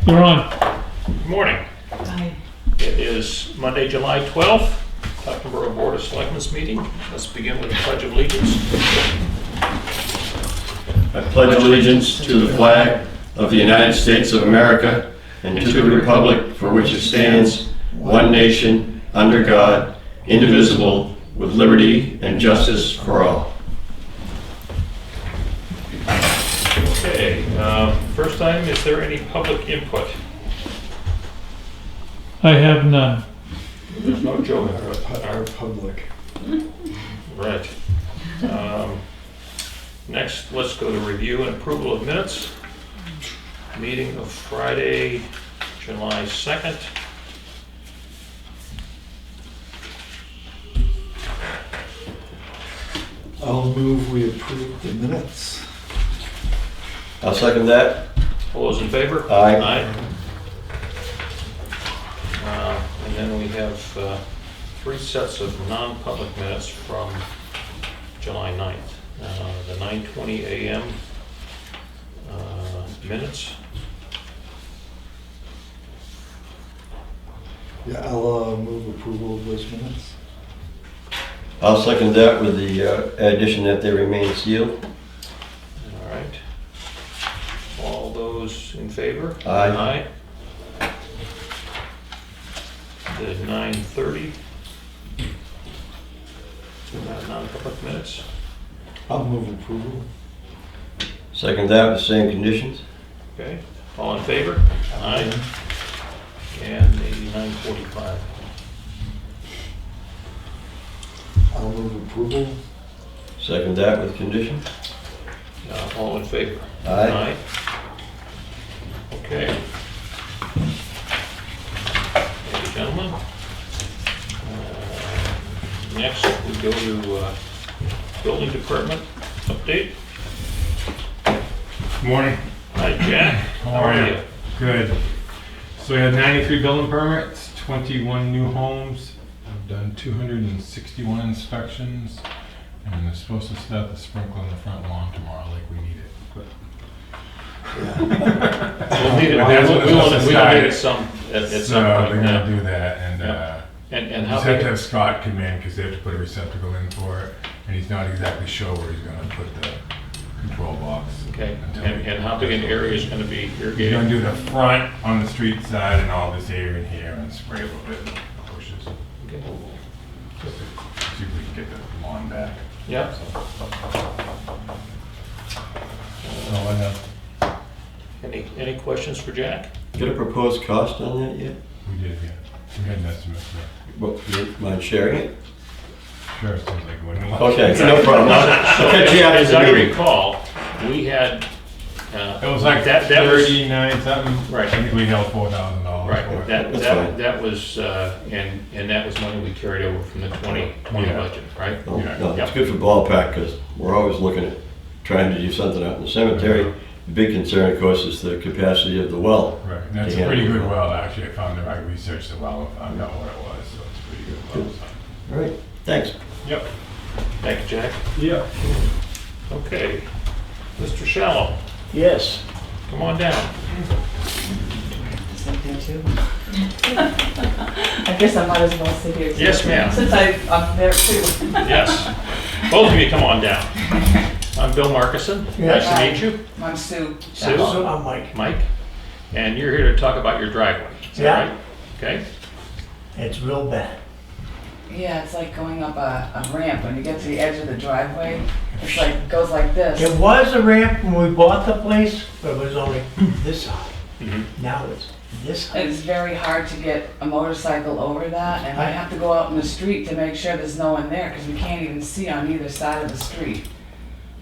You're on. Good morning. Hi. It is Monday, July 12th, Teutoburg Board of Selectmen's meeting. Let's begin with the Pledge of Allegiance. I pledge allegiance to the flag of the United States of America and to the republic for which it stands, one nation, under God, indivisible, with liberty and justice for all. Okay, first item, is there any public input? I have none. There's no joke. Our public. Right. Next, let's go to review and approval of minutes. Meeting of Friday, July 2nd. I'll move we approve the minutes. I'll second that. All those in favor? Aye. And then we have three sets of non-public minutes from July 9th. The 9:20 a.m. Minutes. Yeah, I'll move approval of those minutes. I'll second that with the addition that they remain sealed. All right. All those in favor? Aye. The 9:30 non-public minutes. I'll move approval. Second that with the same conditions. Okay. All in favor? Aye. And the 9:45. I'll move approval. Second that with conditions. All in favor? Aye. Okay. Thank you, gentlemen. Next, we go to building department update. Good morning. Hi, Jack. How are you? Good. So we had 93 building permits, 21 new homes. I've done 261 inspections, and they're supposed to start the sprinkler in the front lawn tomorrow like we need it. But We'll need it. That's what We it's will need decided. it some at so some they're point. gonna do that, and And how just have to big? have Scott come in because they have to put a receptacle in for it, and he's not exactly sure where he's gonna put the control box. Okay. until And how big an area is going to be We're gonna irrigated? do the front on the street side and all this area in here and spray a little bit of bushes. Okay. Just to see if we can get the lawn back. Yeah. All I have. Any questions for Jack? Got a proposed cost on that yet? We did, yeah. We had an estimate for Well, you mind sharing it? sure, it seems like one. Okay, no problem. I'll catch you after As the I meeting. recall, we had. It was like that was 39 something. Right. I think we held $4,000 for right. it. That's fine. That was and that was money we carried over from the 2020 Yeah. budget, right? Oh, Yeah. no, it's Yep. good for ballpark because we're always looking at trying to do something out in the cemetery. The big concern, of course, is the capacity of the well. Right, and that's a Yeah. pretty good well, actually. I found I researched the well and found out what it was, so it's a pretty good well. So. All right, thanks. Yep. Thank you, Jack. Yep. Okay, Mr. Shallow, Yes. come on down. Something too. I guess I might as well sit here too. Yes, ma'am. Since I'm there too. Yes, both of you come on down. I'm Bill Markison. Nice to meet you. I'm Sue. Sue? So I'm Mike. Mike, and you're here to talk about your driveway. Is that Yeah. right? Okay. It's real bad. Yeah, it's like going up a ramp when you get to the edge of the driveway. It's like, goes like this. It was a ramp when we bought the place, but it was only this high. Mhm. Now it's this high. It's very hard to get a motorcycle over that, and I have to go out in the street to make sure there's no one there, because we can't even see on either side of the street.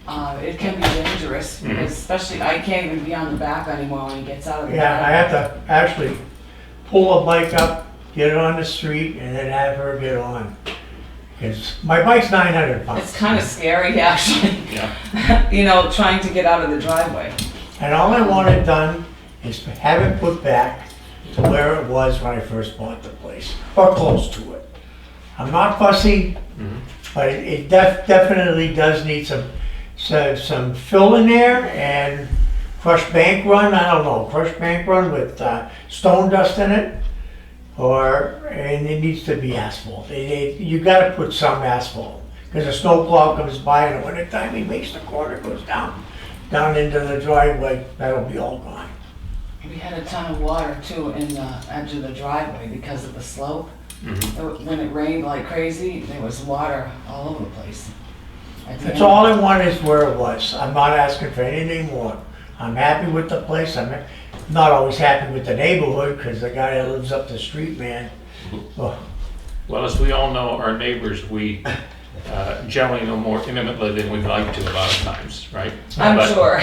It can be dangerous, because especially, I can't even be on the back anymore when he gets out of the Yeah, I back. have to actually pull a bike up, get it on the street, and then have her get on. Because my bike's 900 pounds. It's kind of scary, actually, Yeah. you know, trying to get out of the driveway. And all I want it done is to have it put back to where it was when I first bought the place, or close to it. I'm not fussy, but it definitely does need some fill in there and crushed bank run, I don't know, crushed bank run with stone dust in it, and it needs to be asphalt. You gotta put some asphalt, because a snowplow comes by in the wintertime, he makes the corner, goes down into the driveway, that'll be all gone. We had a ton of water too in the edge of the driveway because of the slope. When it rained like crazy, there was water all over the place. That's all I want is where it was. I'm not asking for anything more. I'm happy with the place. I'm not always happy with the neighborhood, because the guy that lives up the street, man. Oh, Well, as we all know, our neighbors, we generally know more intimately than we'd like to a lot of times, right? I'm But, sure.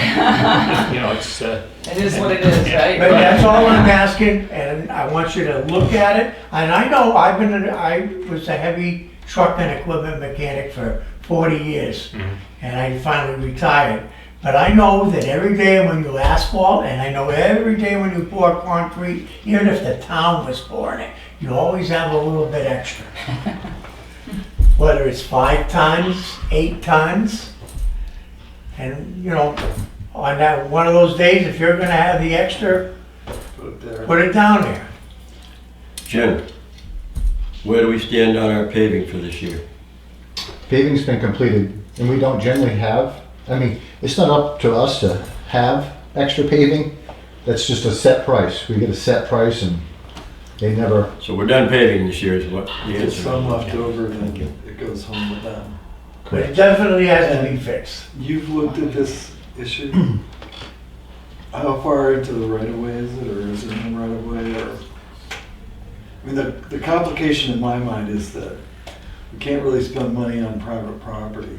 You know, it's, It is what it is, right? But that's all I'm asking, and I want you to look at it. And I know I was a heavy truck and equipment mechanic for 40 years, and I finally retired. But I know that every day when you asphalt, and I know every day when you pour concrete, even if the town was pouring it, you always have a little bit extra. Whether it's 5 tons, 8 tons, and you know, on that one of those days, if you're gonna have the extra, Put it there. put it down there. Jim, where do we stand on our paving for this year? Paving's been completed, and we don't generally have, I mean, it's not up to us to have extra paving. That's just a set price. We get a set price, and they never, So we're done paving this year is what the There's answer some is. left over and it goes home with them. But it definitely has to be fixed. You've looked at this issue? How far into the right of way is it, or is it in the right of way, or? I mean, the complication in my mind is that we can't really spend money on private property.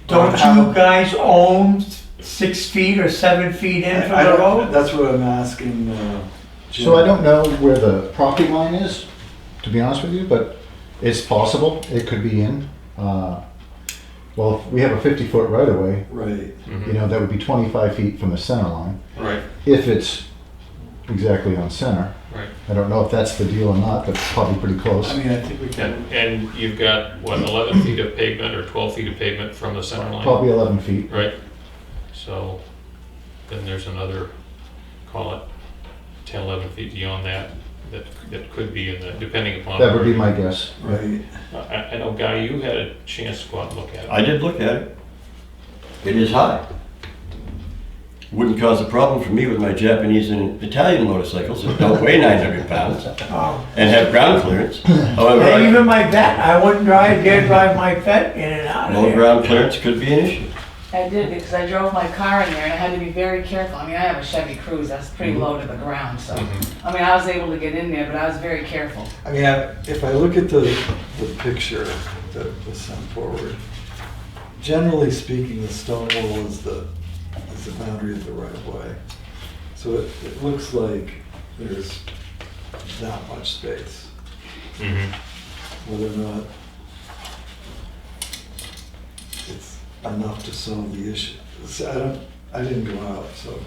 Don't you guys own 6 feet or 7 feet in from I the don't- road? That's what I'm asking, Jim. so I don't know where the property line is, to be honest with you, but it's possible, it could be in. Well, if we have a 50-foot right-of-way, Right. you know, that would be 25 feet from the center line, right, if it's exactly on center. right. I don't know if that's the deal or not, but probably pretty close. I mean, I think we can, And you've got, what, 11 feet of pavement or 12 feet of pavement from the center line? Probably 11 feet. Right, so then there's another, call it 10, 11 feet beyond that, that could be in the, depending upon. That would be my guess. right. I know, Guy, you had a chance to go out and look at it. I did look at it. It is high. Wouldn't cause a problem for me with my Japanese and Italian motorcycles that don't weigh 900 pounds Oh. and have ground clearance. However, And even my vet, I wouldn't dare drive my vet in and out of low there. ground clearance could be an issue. I did, because I drove my car in there and I had to be very careful. I mean, I have a Chevy Cruze, that's pretty low to the ground, so. I mean, I was able to get in there, but I was very careful. I mean, if I look at the picture that was sent forward, generally speaking, the stone wall is the boundary of the right of way. So it looks like there's that much space. Whether or not it's enough to solve the issue. So I didn't go out, so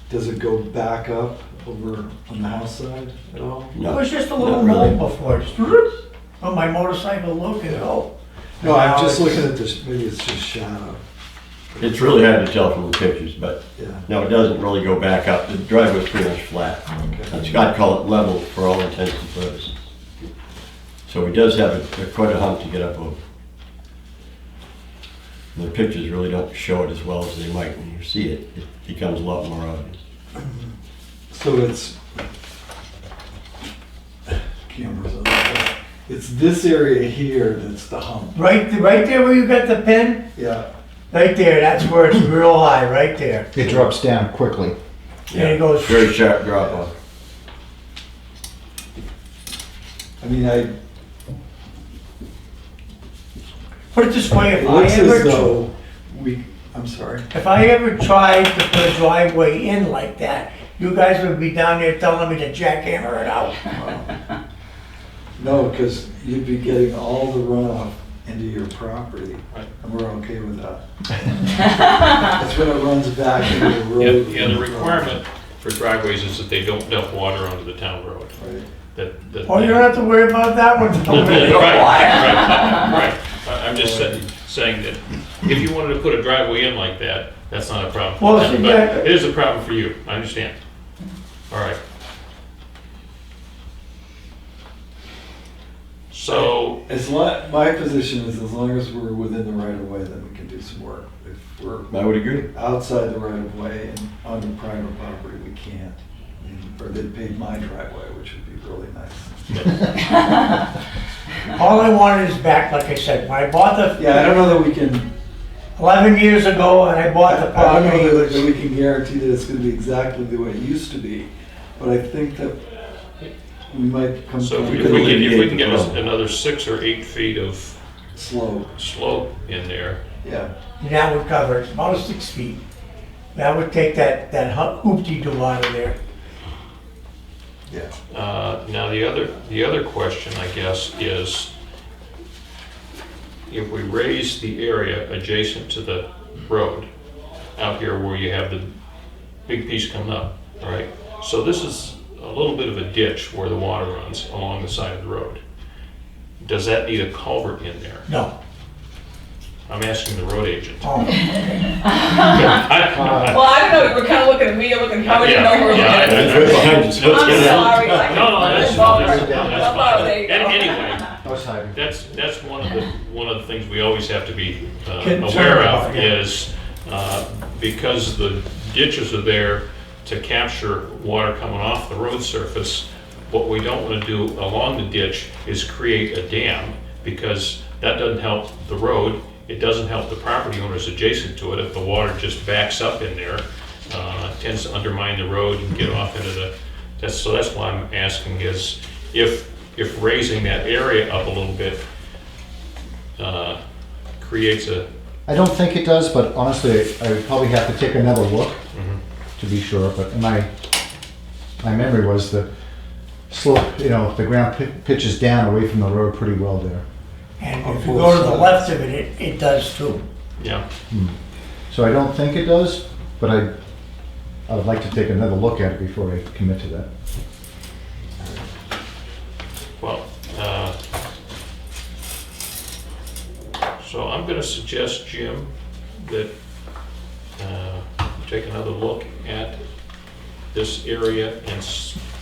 does it go back up over on the house side at all? It No, was just a little not really. mold before, just whoop, on my motorcycle look and go. No, I'm Now just it's- looking at this, maybe it's just shadow. It's really hard to tell from the pictures, but Yeah. no, it doesn't really go back up. The driveway's pretty much flat. Okay. I'd call it level for all intents and purposes. So he does have quite a hump to get up over. And the pictures really don't show it as well as they might. When you see it, it becomes a lot more obvious. So cameras on that. It's this area here that's the hump. Right there where you got the pin, Yeah. right there, that's where it's real high, right there. It drops down quickly. And it goes, Very sharp drop off. I mean, put it this way, it looks as though I'm sorry. if I ever tried to put a driveway in like that, you guys would be down there telling me to jackhammer it out. No, because you'd be getting all the runoff into your property, Right. and we're okay with that. That's when it runs back into the road. Yeah, the requirement for driveways is that they don't dump water onto the town road. Right. That. Oh, you don't have to worry about that one. Right, right, right. I'm just saying that if you wanted to put a driveway in like that, that's not a problem. Well, for them, see, but yeah. it is a problem for you, I understand. All right. So, My position is as long as we're within the right of way, then we can do some work. If we're I would agree. outside the right of way and on the private property, we can't. Or they paved my driveway, which would be really nice. All I wanted is back, like I said, when I bought the, Yeah, I don't know that we can, 11 years ago, and I bought the I don't property, know it that was, we can guarantee that it's gonna be exactly the way it used to be, but I think that we might come so to if a we good can get us another 6 or 8 feet of slope. slope in there, Yeah, that would cover it, about 6 feet. That would take that hoop-de-doo out of there. yeah. now the other question, I guess, is if we raise the area adjacent to the road out here where you have the big piece coming up, all right? So this is a little bit of a ditch where the water runs along the side of the road. Does that need a culvert in there? No. I'm asking the road agent. Oh, I- Well, I don't know, you were kinda looking at me, looking, how did you know we were looking Yeah, at me? It's right behind you, so let's I'm get it out. sorry. I No, no, that's borrow- fine. I'll borrow, there you go. Anyway, I was hiding. that's one of the things we always have to be Concerned aware about, of yeah. is because the ditches are there to capture water coming off the road surface, what we don't want to do along the ditch is create a dam, because that doesn't help the road, it doesn't help the property owners adjacent to it. If the water just backs up in there, it tends to undermine the road and get off into the, so that's why I'm asking is if raising that area up a little bit creates a, I don't think it does, but honestly, I would probably have to take another look to be sure, but my memory was the slope, the ground pitches down away from the road pretty well there. and On if you both go to the sides. left of it, it does too. yeah. So I don't think it does, but I would like to take another look at it before I commit to that. Well, so I'm going to suggest, Jim, that you take another look at this area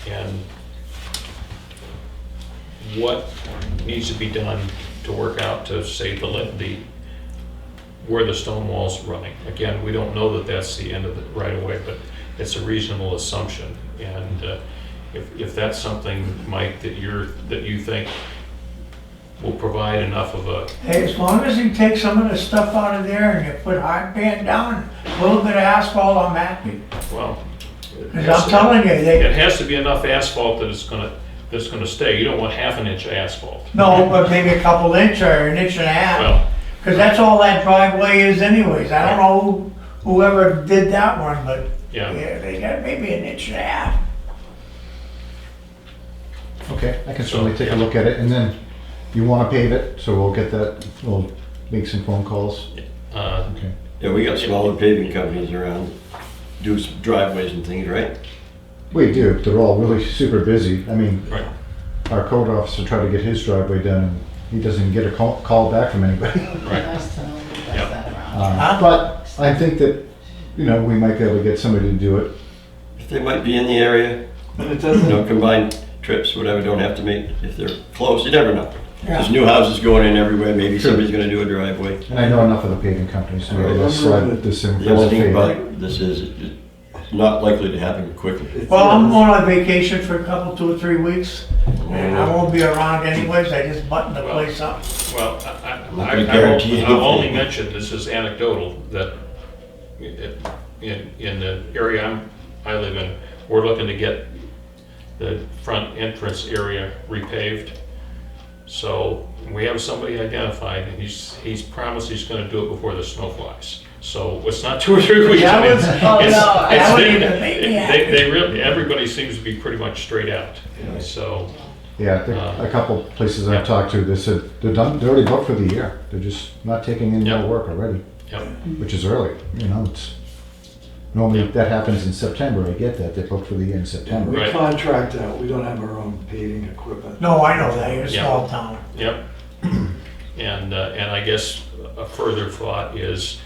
and what needs to be done to work out to say where the stone wall's running. Again, we don't know that that's the end of the right of way, but it's a reasonable assumption. And if that's something, Mike, that you think will provide enough of a, Hey, as long as you take some of the stuff out of there and you put hard pan down, a little bit of asphalt, I'm happy. well, Because I'm telling you, it has to be enough asphalt that it's gonna stay. You don't want half an inch of asphalt. no, but maybe a couple inch or an inch and a half. Well, Because that's all that driveway is anyways. I don't know whoever did that one, but yeah. yeah, they got maybe an inch and a half. Okay, I can certainly take a look at it, and then you want to pave it, so we'll get that, we'll make some phone calls. Okay. Yeah, we got smaller paving companies around, do some driveways and things, right? We do, they're all really super busy. I mean, Right. our code officer tried to get his driveway done, and he doesn't get a call back from anybody. Right. Nice to know we got Yeah. that around. But I think that, we might be able to get somebody to do it. If they might be in the area, And it doesn't, combined trips, whatever, don't have to make, if they're close, you never know. Yeah. There's new houses going in everywhere, maybe Sure. somebody's gonna do a driveway. And I know enough of the paving companies, so maybe let's slide this in. The other thing about this is, it's not likely to happen quickly. Well, I'm going on vacation for a couple, 2 or 3 weeks, and I won't be around anyways. I just button the place up. Well, not gonna guarantee I'll only anything. mention, this is anecdotal, that in the area I live in, we're looking to get the front entrance area repaved. So we have somebody identified, and he's promised he's gonna do it before the snow flies. So it's not 2 or 3 weeks. That was- Oh, no, that would even make me happy. They really, everybody seems to be pretty much straight out, so. Yeah, a couple places I've talked to, they said they're already booked for the year. They're just not taking any Yeah. more work already, Yep. which is early, it's, normally that happens in September, I get that, they're booked for the year in September. we Right. contract out, we don't have our own paving equipment. No, I know that. You're a Yeah. small town. Yep. And I guess a further thought is,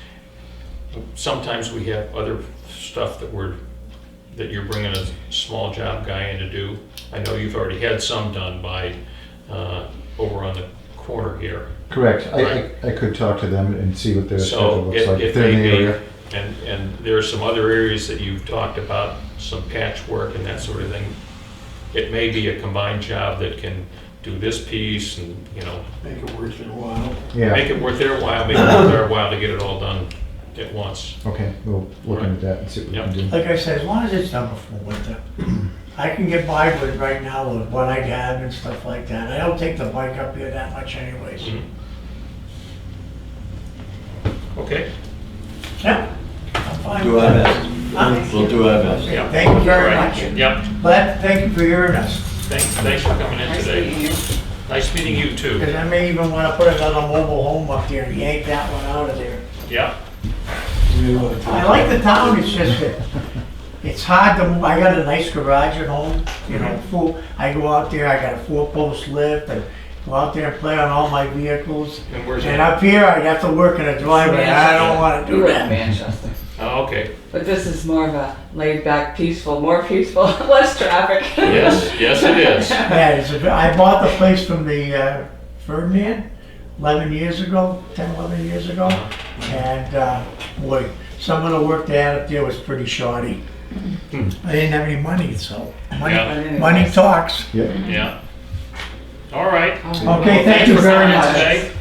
sometimes we have other stuff that you're bringing a small job guy in to do. I know you've already had some done by, over on the corner here. Correct. Right. I could talk to them and see what their schedule So looks like. if They're in they the may, area. and there are some other areas that you've talked about, some patchwork and that sort of thing. It may be a combined job that can do this piece and, you know, Make it worth their while. Yeah. make it worth their while, make it worth their while to get it all done at once. Okay, we'll look into that and see what we Yep. can do. Like I said, as long as it's done before winter, I can get by with right now with what I have and stuff like that. I don't take the bike up here that much anyways. Mhm. Okay, Yeah, I'm fine Do with our that. best. Huh? We'll do our best. yeah. Thank you very All right. much. Yep, Glad, thank you for hearing us. thanks for coming in Nice today. meeting you. Nice meeting you too. Because I may even want to put another mobile home up there and yank that one out of there. Yeah, You really want to- I like the town, it's just that it's hard to move. I got a nice garage at home, you know, full, I go out there, I got a 4-post lift and go out there and play on all my vehicles. and where's And that? up here, I have to work in a driveway, I don't want to We do live in that. Manchester. Oh, okay, But this is more of a laid back, peaceful, more peaceful, less traffic. yes, yes it is. Yeah, I bought the place from the Ferdinand 11 years ago, 10, 11 years ago. And boy, some of the work they had up there was pretty shoddy. I didn't have any money, so Yeah. money talks. Yep. Yeah. All right. Okay, thank Thanks you for very coming in much. today.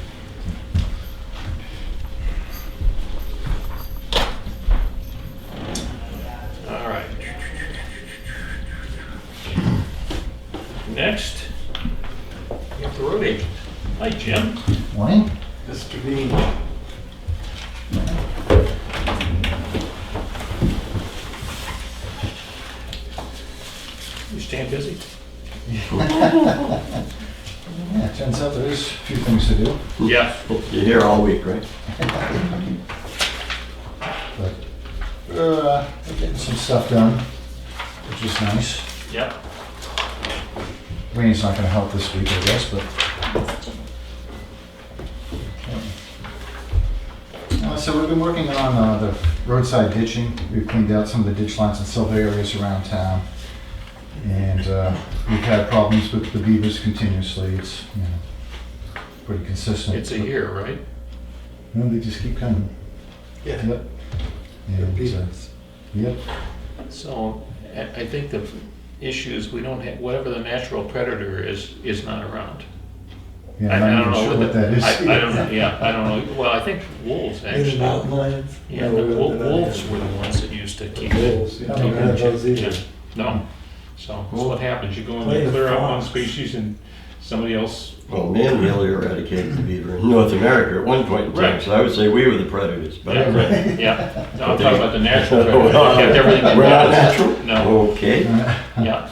All right. Next, we have the road agent. Hi, Jim. Morning. Mr. Bean. You staying busy? Yeah, it turns out there is a few things to do, Yeah. You're here all week, right? but we're getting some stuff done, which is nice. Yep. Rain's not gonna help this week, I guess, but. So we've been working on the roadside ditching. We've cleaned out some of the ditch lines in several areas around town. And we've had problems with the beavers continuously. It's, you know, pretty consistent. It's a year, right? No, they just keep coming. Yeah. Yep. They're And, beans. yep. So I think the issue is we don't have, whatever the natural predator is not around. Yeah, I I'm don't not know even sure what that is. I don't know, yeah, I don't know. Well, I think wolves In the actually. mountain lions? Yeah, No, the we haven't done wolves that. were the ones that used to keep it. Wolves, yeah, Oh, don't have those either. Yeah. No, so that's what happens. You go in Play there, the clear out one fox. species and somebody else. Well, man really eradicated the beaver in North America at one point in time, Right. so I would say we were the predators. But Yeah, right, yeah. No, I'm talking about the natural predator. We're They kept everything in not balance. natural? No, Okay. yeah,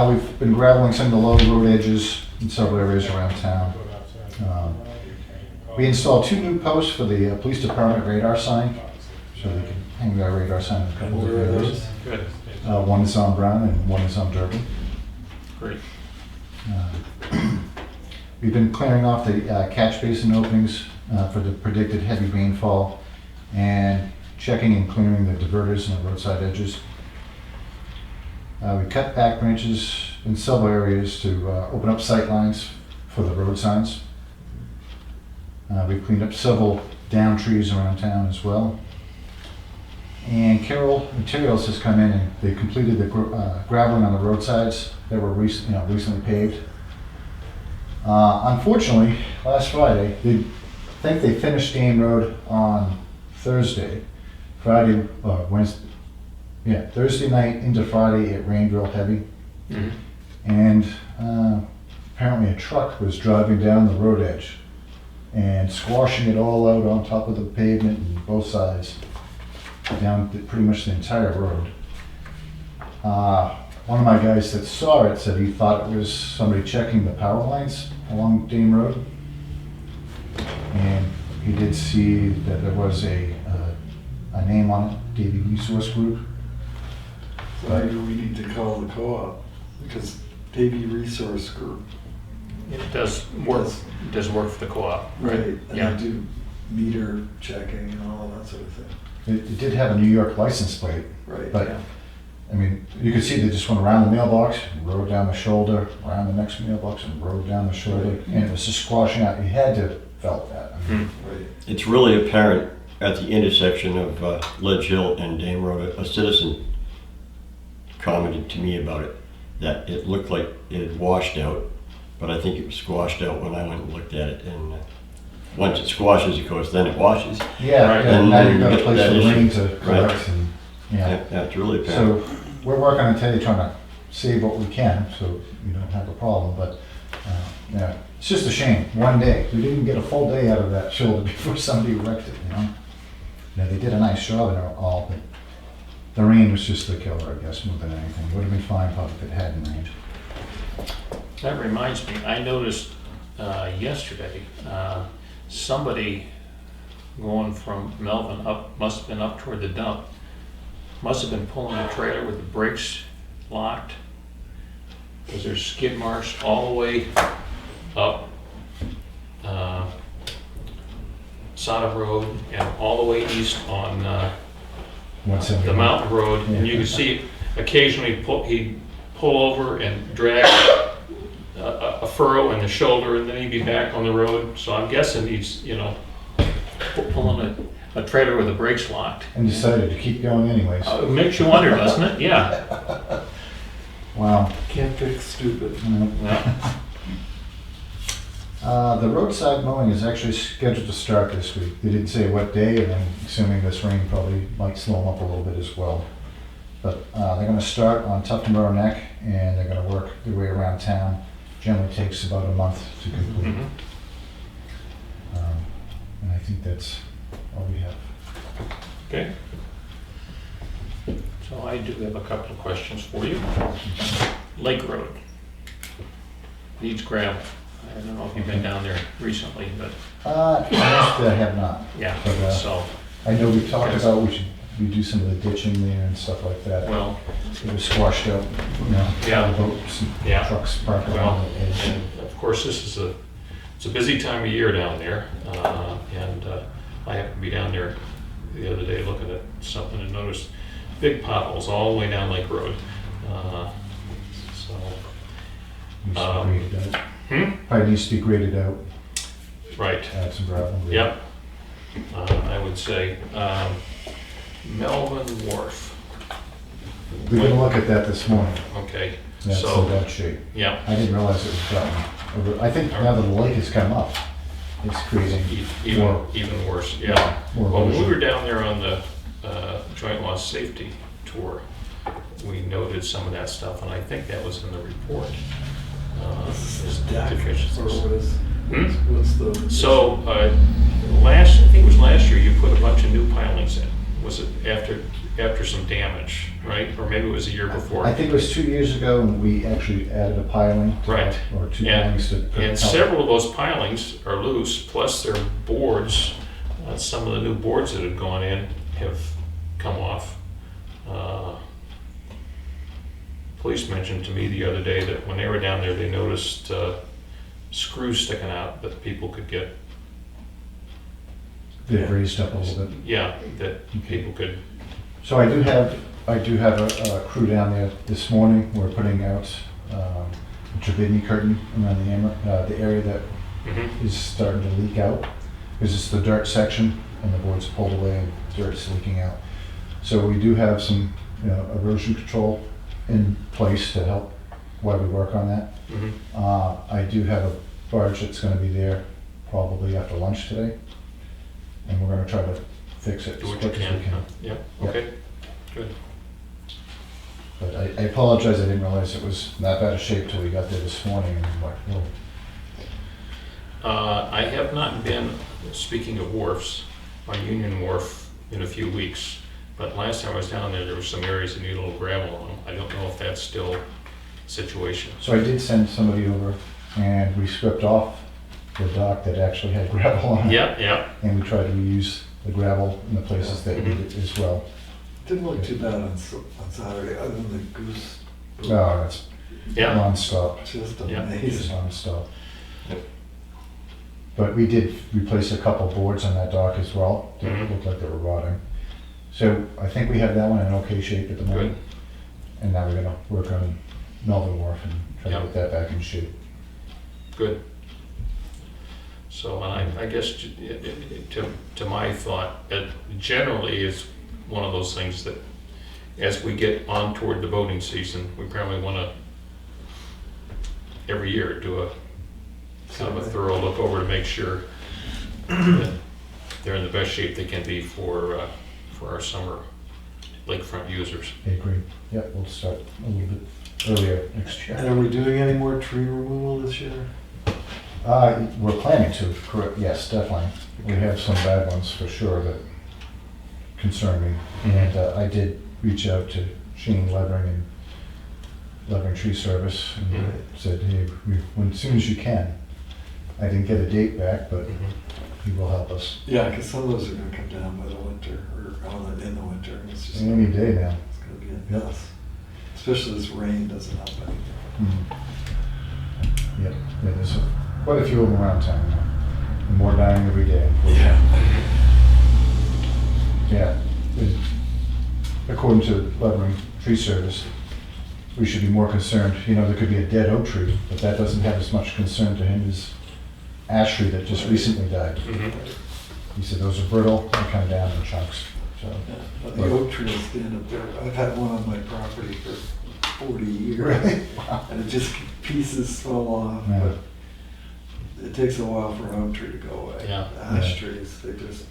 We've been graveling some of the low road edges in several areas around town. We installed 2 new posts for the police department radar sign, so they can hang their radar sign in a couple of Where are areas. those? good, One is on Brown and one is on Durban. great. We've been clearing off the catch basin openings for the predicted heavy rainfall and checking and clearing the diverters and the roadside edges. We cut back branches in several areas to open up sight lines for the road signs. We've cleaned up several down trees around town as well. And Carroll Materials has come in and they completed the graveling on the roadsides that were recently paved. Unfortunately, last Friday, they think they finished Dame Road on Thursday. Friday, Wednesday, yeah, Thursday night into Friday, it rained real heavy. Mhm. And apparently a truck was driving down the road edge and squashing it all out on top of the pavement on both sides, down pretty much the entire road. One of my guys that saw it said he thought it was somebody checking the power lines along Dame Road. And he did see that there was a name on it, Davy Resource Group. So maybe we need to call the co-op, because Davy Resource Group. It does work for the co-op. Right. And Yeah. I do meter checking and all of that sort of thing. It did have a New York license plate, Right. but, Yeah. I mean, you could see they just went around the mailbox, rode down the shoulder, around the next mailbox, and rode down the shoulder, Right. and it was just squashing out. You had to felt that. I mean, Right. It's really apparent at the intersection of Ledge Hill and Dame Road. A citizen commented to me about it, that it looked like it had washed out, but I think it was squashed out when I went and looked at it. And once it squashes, of course, then it washes. Yeah, Right. yeah, And now then you've got you a get place that for the rain issue. to collect and, yeah. Yeah, it's really apparent. So we're working on today trying to save what we can, so you don't have a problem, but, yeah, it's just a shame, one day. We didn't get a full day out of that shoulder before somebody wrecked it, you know? Yeah, they did a nice job and all, but the rain was just the killer, I guess, more than anything. Would have been fine probably if it hadn't rained. That reminds me, I noticed yesterday, somebody going from Melvin up, must have been up toward the dump, must have been pulling a trailer with the brakes locked, because there's skid marks all the way up Sada Road and all the way east on the mountain road, and you can see occasionally he'd pull over and drag a furrow in the shoulder, and then he'd be back on the road. So I'm guessing he's, pulling a trailer with the brakes locked. And decided to keep going anyways. It makes you wonder, doesn't it? Yeah. Wow. Can't fix stupid. Yeah. The roadside mowing is actually scheduled to start this week. They didn't say what day, and I'm assuming this rain probably might slow them up a little bit as well. But they're going to start on Tuftonboro Neck, and they're going to work their way around town. Generally takes about a month to complete. Mhm. And I think that's all we have. Okay. So I do have a couple of questions for you. Lake Road needs gravel. I don't know if you've been down there recently, but Honestly, I have not. yeah, But, so, I know we've talked about we do some of the ditching there and stuff like that. well, It was squashed out, Yeah. boats and Yeah. trucks parked well, around the edge. and of course, this is it's a busy time of year down there. And I happened to be down there the other day looking at something and noticed big potholes all the way down Lake Road. So, Needs to be graded out. hmm? Probably needs to be graded out, Right. add some gravel. Yep. I would say Melvin Wharf. We did look at that this morning. Okay. That's in So, bad shape. yeah. I didn't realize it was gotten. I think now that the lake has come up, it's creating more. Even worse, yeah. More Well, when we erosion. were down there on the joint loss safety tour, we noted some of that stuff, and I think that was in the report. Is deck or Deficiencies. what is? Hmm? What's the? So, I think it was last year, you put a bunch of new pilings in. Was it after some damage, right? Or maybe it was a year before? I think it was 2 years ago when we actually added a piling. to Right. that, Or two And- pilings to. And help. several of those pilings are loose, plus their boards, some of the new boards that have gone in have come off. Police mentioned to me the other day that when they were down there, they noticed screws sticking out that people could get, They've raised up a little bit. yeah, that people could, So I do have a crew down there this morning. We're putting out a turbidity curtain around the area that mhm, is starting to leak out, because it's the dirt section and the board's pulled away and dirt's leaking out. So we do have some, erosion control in place to help while we work on that. mhm. I do have a barge that's gonna be there probably after lunch today, and we're gonna try to fix it Do as what you quick as we can. can. Yep, Yep. okay, good. But I apologize, I didn't realize it was that bad a shape till we got there this morning, and I'm like, oh. I have not been, speaking of wharfs, on Union Wharf in a few weeks, but last time I was down there, there were some areas that need a little gravel on them. I don't know if that's still the situation. So I did send somebody over, and we swept off the dock that actually had gravel on it. Yep, yep, And we tried to reuse the gravel in the places that need it as well. Didn't look too bad on Saturday, other than the goose. Oh, that's yeah. Just non-stop, Yeah. just amazing. non-stop. But we did replace a couple boards on that dock as well, that Mhm. looked like they were rotting. So I think we have that one in okay shape at the moment. And now we're gonna work on Melvin Wharf and try to Yeah. get that back in shape. Good. So, and I guess to my thought, it generally is one of those things that as we get on toward the boating season, we probably want to every year do a kind of a thorough look over to make sure that they're in the best shape they can be for our summer lakefront users. I agree. Yeah, we'll start a little bit earlier next year. And are we doing any more tree removal this year? We're planning to, correct, yes, definitely. We have some bad ones for sure that concern me. And I did reach out to Shane Levering and Levering Tree Service and said, hey, as soon as you can. I didn't get a date back, but he will help us. Yeah, because some of those are gonna come down by the winter, or in the winter, and it's just, Any day now. it's gonna be a mess. Especially this rain doesn't help anything. Yep, yeah, there's quite a few of them around town now. And more dying every day. Yeah. Yeah. and According to Levering Tree Service, we should be more concerned, there could be a dead oak tree, but that doesn't have as much concern to him as ash tree that just recently died. He said those are brittle, they come down in chunks, so. But the oak trees stand up there. I've had one on my property for 40 years. Really? Wow. And it just pieces fall off, Yeah. but it takes a while for an oak tree to go away. Yeah. Ash Yeah. trees, they just,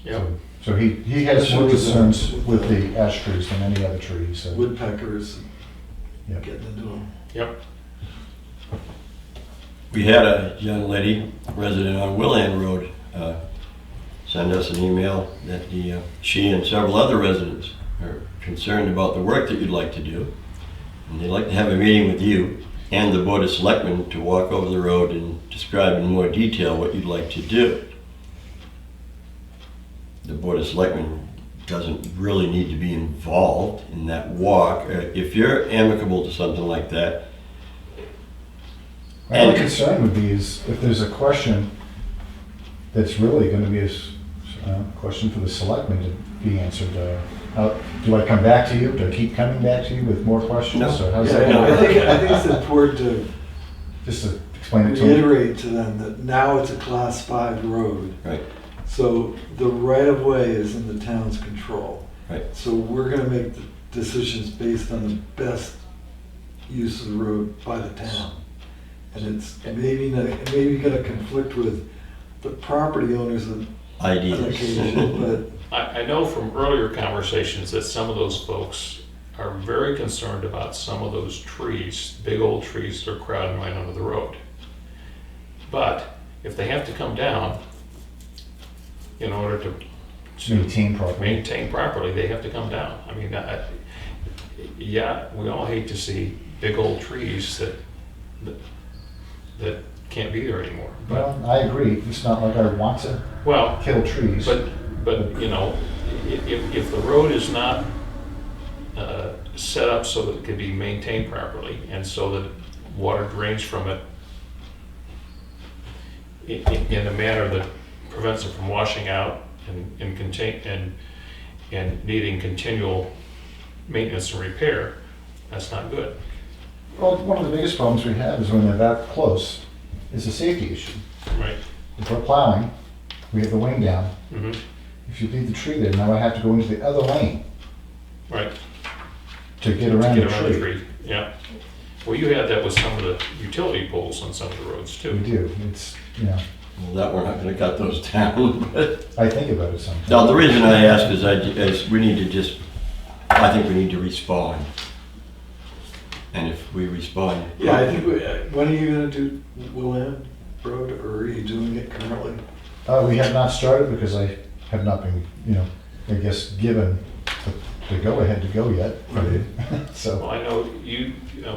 Yep. So he has more concerns with the ash trees than any other tree, so. woodpeckers, Yep. getting into them. Yep. We had a young lady, resident on Willand Road, send us an email that she and several other residents are concerned about the work that you'd like to do. And they'd like to have a meeting with you and the Board of Selectmen to walk over the road and describe in more detail what you'd like to do. The Board of Selectmen doesn't really need to be involved in that walk. If you're amicable to something like that, My only concern would be is if there's a question that's really gonna be a question for the selectmen to be answered, do I come back to you? Do I keep coming back to you with more questions? No. Or how's Yeah, that no, gonna I work? think it's important to Just to explain it to them. reiterate to them that now it's a class 5 road. right, So the right of way is in the town's control. right. So we're gonna make the decisions based on the best use of the road by the town. And it's maybe gonna conflict with the property owners on occasion, Ideas. but I know from earlier conversations that some of those folks are very concerned about some of those trees, big old trees that are crowding right under the road. But if they have to come down in order to Maintain properly. they have to come down. I mean, yeah, we all hate to see big old trees that can't be there anymore. But, Well, I agree. It's not like I want to well, kill trees. but if the road is not set up so that it can be maintained properly and so that water drains from it in a manner that prevents it from washing out and needing continual maintenance and repair, that's not good. Well, one of the biggest problems we have is when they're that close, is a safety issue. Right. If we're plowing, we have the wing down. Mm-hmm. If you leave the tree there, now I have to go into the other lane Right. to get around the the tree. Yeah. Well, you had that with some of the utility poles on some of the roads We too. do. It's, Well, that we're not gonna cut those down. I think about it sometimes. No, the reason I ask is we need to I think we need to respond. And if we respond. yeah, I think, when are you gonna do Willand Road, or are you doing it currently? We have not started because I have not been, I guess, given the go-ahead to go yet. Well, So, I know you,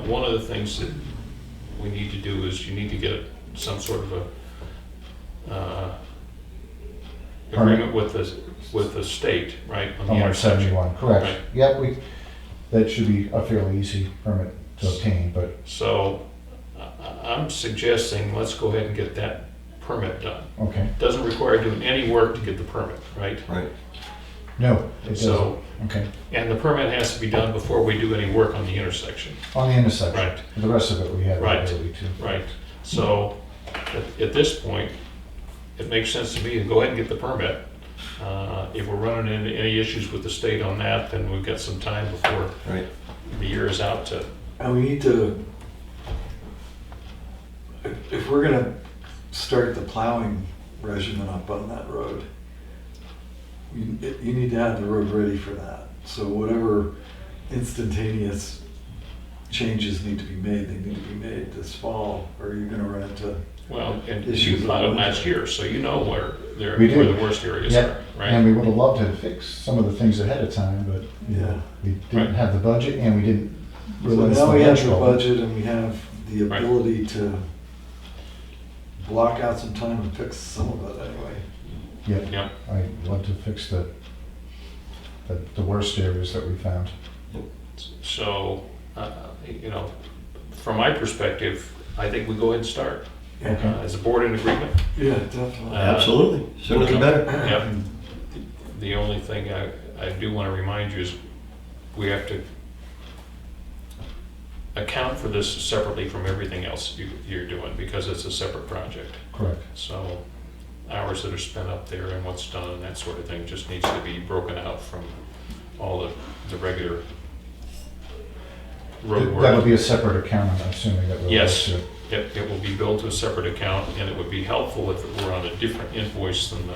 one of the things that we need to do is you need to get some sort of a agreement with the state, right? On the on intersection. 171, correct. Right. Yep, that should be a fairly easy permit to obtain, but So I'm suggesting let's go ahead and get that permit done. Okay, Doesn't require doing any work to get the permit, right? Right. no, it So- doesn't. Okay, And the permit has to be done before we do any work on the intersection. on the intersection. Right. The rest of it, we have the Right. ability to. Right, so at this point, it makes sense to me to go ahead and get the permit. If we're running into any issues with the state on that, then we've got some time before Right. the year is out to, And we need to, if we're gonna start the plowing regimen up on that road, you need to have the road ready for that. So whatever instantaneous changes need to be made, they need to be made this fall, or you're gonna run into, well, and you Issues plowed with them last winter. year, so you know where We do. the worst areas Yep. are, right? And we would have loved to fix some of the things ahead of time, but you know, Yeah. we didn't Right. have the budget and we didn't so realize now we have the financial. budget and we have the Right. ability to block out some time and fix some of it anyway. Yeah, Yeah, I'd love to fix the worst areas that we found. so, you know, from my perspective, I think we go ahead and start. Okay. Is the board in agreement? Yeah, definitely. Absolutely. Sooner the better. Yep. The only thing I do want to remind you is we have to account for this separately from everything else you're doing because it's a separate project. Correct. So hours that are spent up there and what's done and that sort of thing just needs to be broken out from all the regular road work. That would be a separate account, I'm assuming that we'll. Yes. It will be billed to a separate account, and it would be helpful if it were on a different invoice than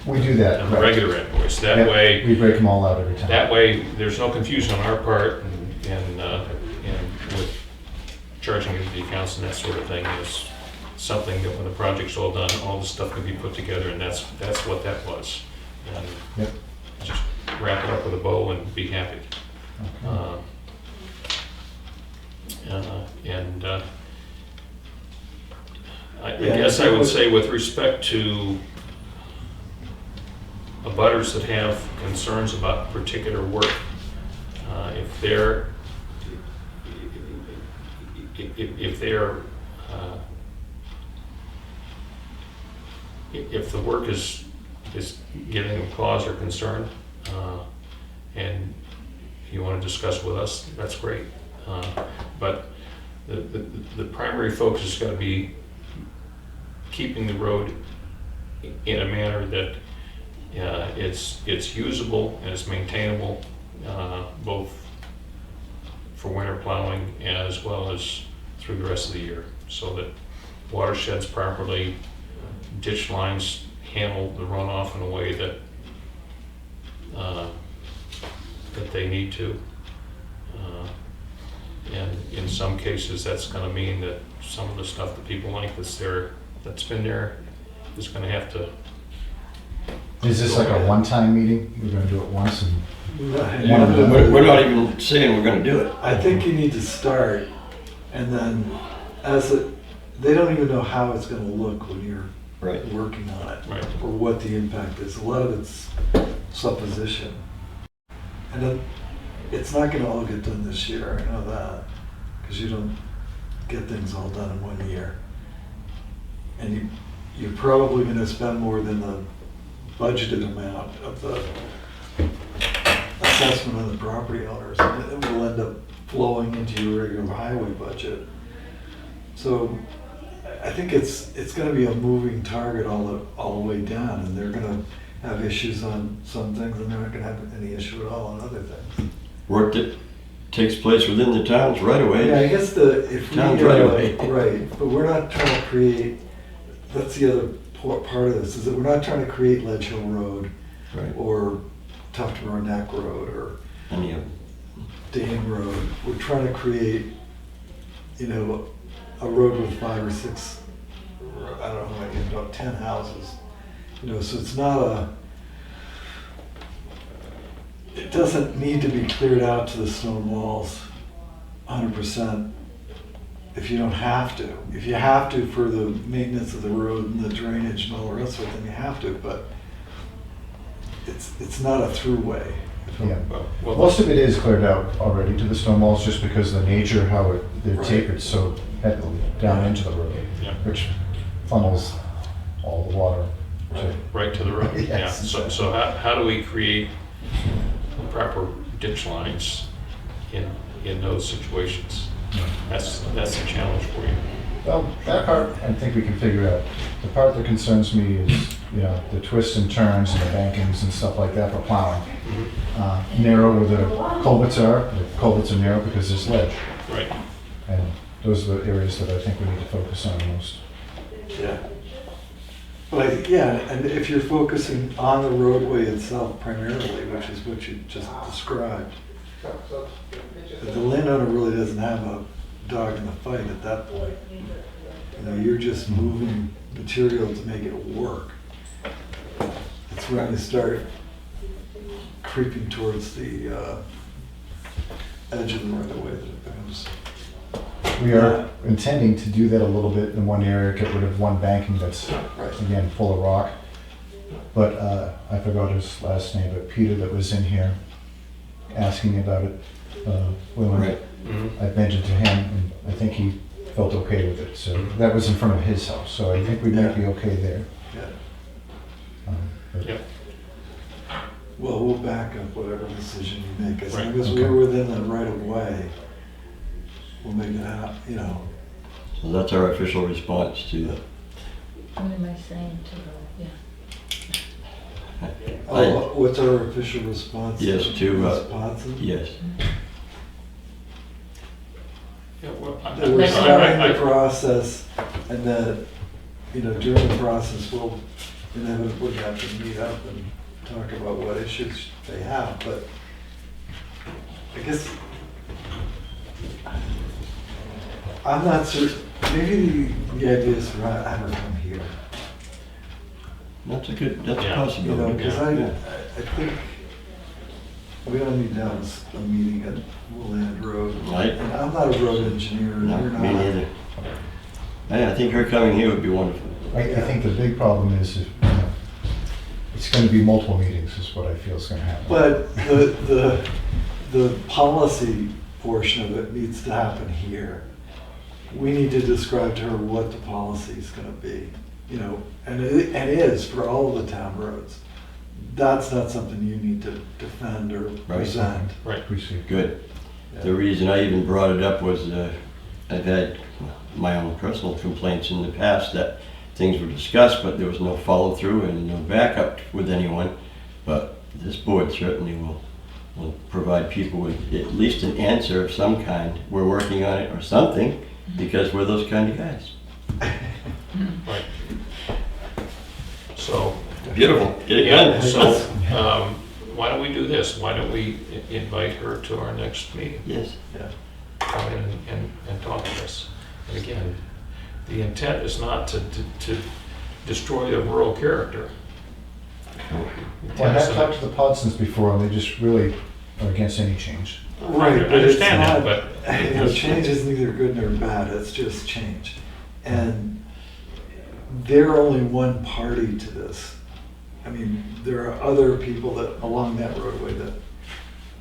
We do that, than the correct. regular invoice. That Yep, way, we break them all out every time. that way, there's no confusion on our part, and with charging into the accounts and that sort of thing is something that when the project's all done, all the stuff can be put together, and that's what that was. And Yep. just wrap it up with a bow and be happy. I Yeah, guess I that would was- say with respect to abutters that have concerns about particular work, if they're, if the work is giving them cause or concern, and you want to discuss with us, that's great. But the primary focus has got to be keeping the road in a manner that it's usable and it's maintainable, both for winter plowing as well as through the rest of the year, so that watersheds properly, ditch lines handle the runoff in a way that that they need to. And in some cases, that's going to mean that some of the stuff that people like that's been there, is going to have to. Is this like a one-time meeting? We're gonna do it once and, We're not even saying we're gonna do it. I think you need to start, and then they don't even know how it's gonna look when you're Right. working on it, Right. or what the impact is. A lot of it's supposition. And then, it's not gonna all get done this year, I know that, because you don't get things all done in 1 year. And you're probably gonna spend more than the budgeted amount of the assessment of the property owners, and it will end up flowing into your regular highway budget. So I think it's gonna be a moving target all the way down, and they're gonna have issues on some things, and they're not gonna have any issue at all on other things. Work that takes place within the towns right away. Yeah, I guess if we, Town's right away. right, but we're not trying to create, that's the other part of this, is that we're not trying to create Ledge Hill Road Right. or Tufton Neck Road or Any of Dane Road. We're trying to create, a road with 5 or 6, I don't know, like about 10 houses. So it's not it doesn't need to be cleared out to the stone walls 100% if you don't have to. If you have to for the maintenance of the road and the drainage and all the rest of it, then you have to, but it's not a throughway. yeah. Well, Most of it is cleared out already to the stone walls just because of the nature of how they're Right. tapered so heavily down into the road, Yeah. which funnels all the water to, right to the road. Yes, Yeah, so how do we create proper ditch lines in those situations? That's the challenge for you. well, that part, I think we can figure out. The part that concerns me is, you know, the twists and turns and the bankings and stuff like that for plowing. Narrow where the culverts are narrow because there's ledge. Right. And those are the areas that I think we need to focus on most. Yeah. But yeah, and if you're focusing on the roadway itself primarily, which is what you just described, the landowner really doesn't have a dog in the fight at that point. You know, you're just moving material to make it work. It's when you start creeping towards the edge of the right of way that it becomes. We are intending to do that a little bit in one area, get rid of one banking that's, Right. again, full of rock. But I forgot his last name, but Peter that was in here asking about it, when Right. Mhm. I mentioned to him, and I think he felt okay with it. So that was in front of his house, so I think we might be okay there. Yeah. But Yeah. Well, we'll back up whatever decision you make. As Right. long as we're within the right of way, we'll make it happen, you know. So that's our official response to the, What am I saying to the, yeah. Oh, what's our official response? Yes, to, Ms. Potson? yes. Yeah, well, That we're starting the I- process, and that, you know, during the process, we'll inevitably have to meet up and talk about what issues they have, but I guess I'm not certain, maybe the idea is for I don't come here, That's a Yeah. possibility. because Yeah. I think we don't need to have a meeting at Woodland Road. Right. And I'm not a road engineer, and No, you're me not. neither. I think her coming here would be wonderful. I think the big problem is, if, it's gonna be multiple meetings is what I feel is gonna happen. But the policy portion of it needs to happen here. We need to describe to her what the policy is gonna be, you know, and it is for all of the town roads. That's not something you need to defend or present. Right. Appreciate it. Good. Yeah. The reason I even brought it up was I've had my own personal complaints in the past that things were discussed, but there was no follow-through and no backup with anyone. But this board certainly will provide people with at least an answer of some kind. We're working on it or something, because we're those kind of guys. Right. So, Beautiful. Get it yeah, done. so, why don't we do this? Why don't we invite her to our next meeting? Yes. Yeah. Come in and talk to us. And again, the intent is not to destroy the rural character. Well, I have talked to the Podsons before, and they just really are against any change. Right, I but it's understand that, not, but- you know, change is neither good nor bad, it's just change. And they're only one party to this. I mean, there are other people that, along that roadway that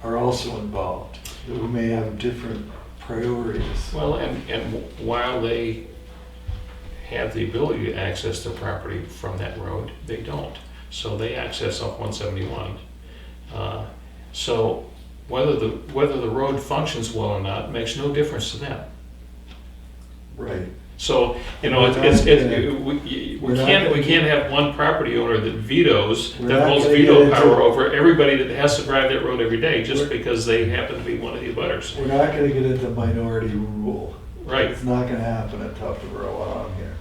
are also involved, that we may have different priorities. Well, and while they have the ability to access the property from that road, they don't. So they access off 171. So whether the road functions well or not makes no difference to them. Right. So, you know, We're not we can't have one property owner that vetoes, We're that not holds gonna veto get into- power over everybody that has to drive that road every day just because they happen to be one of the abutters. We're not gonna get into minority rule. Right. It's not gonna happen at Tough to Grow while I'm here.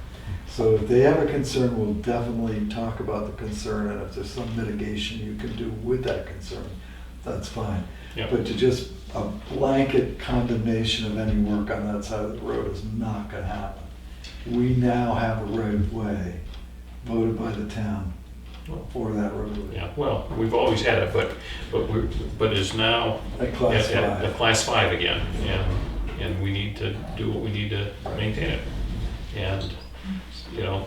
So if they have a concern, we'll definitely talk about the concern, and if there's some mitigation you can do with that concern, that's fine. Yeah. But to just a blanket condemnation of any work on that side of the road is not gonna happen. We now have a right of way voted by the town for that roadway. Yeah, well, we've always had it, but is now At class at five. class 5 again, and we need to do what we need to maintain it. And, you know,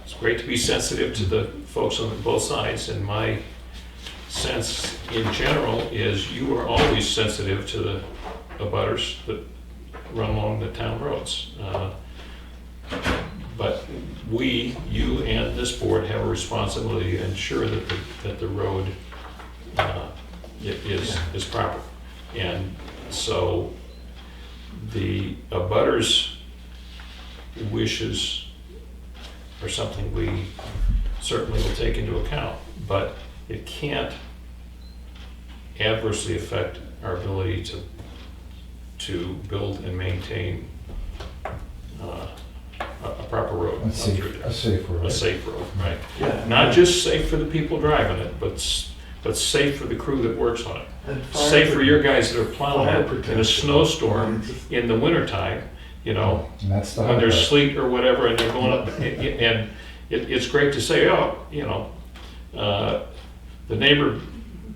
it's great to be sensitive to the folks on both sides, and my sense in general is you are always sensitive to the abutters that run along the town roads. But you and this board have a responsibility to ensure that the road is proper. And so the abutters' wishes are something we certainly will take into account, but it can't adversely affect our ability to build and maintain a proper road. A safe road. A safe road, right. Yeah. Not just safe for the people driving it, but safe for the crew that works on it. And fire Safe for your guys that are plowing fire it in a protection. snowstorm in the wintertime, you know, And that's the when hard there's part. sleet or whatever, and they're going up, and it's great to say, oh, you know, the neighbor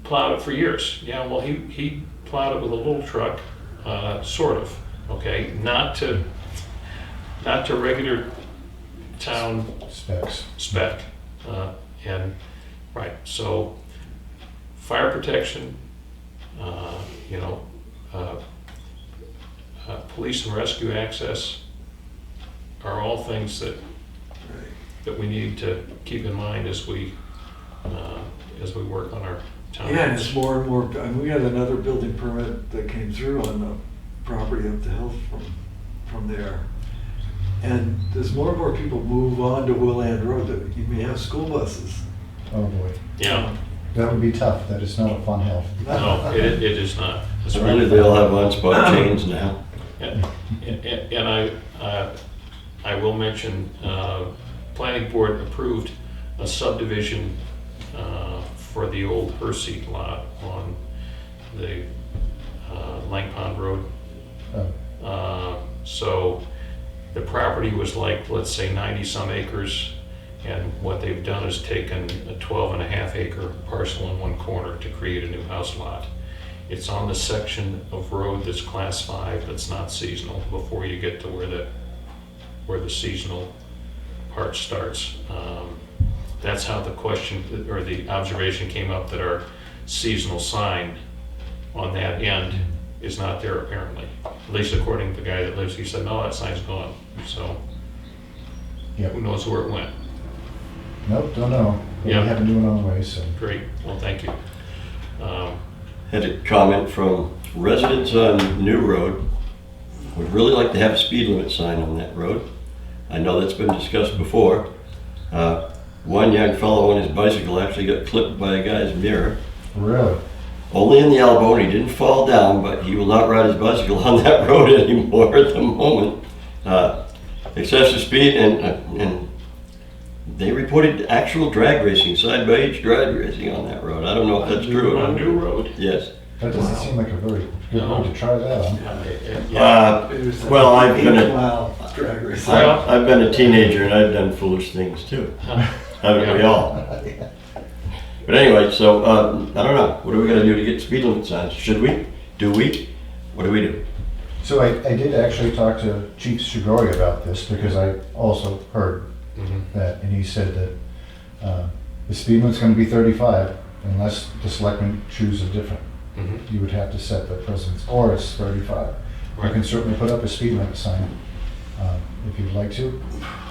plowed it for years. Yeah, well, he plowed it with a little truck, sort of, okay? Not to regular town Specs. spec. And, right, so fire protection, you know, police and rescue access are all things that we need to keep in mind as we work on our town. Yeah, and it's more and more, I mean, we had another building permit that came through on the property up the hill from there. And there's more and more people move on to Willand Road, that you may have school buses. Oh, boy. Yeah, That would be tough. That is not a fun hill. no, it is not. That's So right. really, they all have on-spot chains now. And I will mention, planning board approved a subdivision for the old Hersey lot on the Lang Pond Road. So the property was like, let's say 90-some acres, and what they've done is taken a 12.5 acre parcel in one corner to create a new house lot. It's on the section of road that's class 5 that's not seasonal before you get to where the seasonal part starts. That's how the question or the observation came up, that our seasonal sign on that end is not there apparently. At least according to the guy that lives, he said, no, that sign's gone. So Yep. who knows where it went. Nope, don't know. But Yeah. we have a new one on the way, so. Great, well, thank you. Had a comment from residents on New Road, would really like to have a speed limit sign on that road. I know that's been discussed before. One young fellow on his bicycle actually got clipped by a guy's mirror. Really? Only in the elbow, and he didn't fall down, but he will not ride his bicycle on that road anymore at the moment. Excessive speed, and they reported actual drag racing, side-by-side drag racing on that road. I don't know if that's true or On not. New Road. Yes. That doesn't seem like a very good road to try that on. Well, I've been a, Wow, drag race. I've been a teenager and I've done foolish things too. Haven't we all? But anyway, so, I don't know, what are we gonna do to get speed limit signs? Should we? Do we? What do we do? So I did actually talk to Chief Shigori about this, because I also heard that, and he said that the speed limit's gonna be 35 unless the selectmen choose a different. You would have to set the precedence, or it's 35. You Right. can certainly put up a speed limit sign if you'd like to.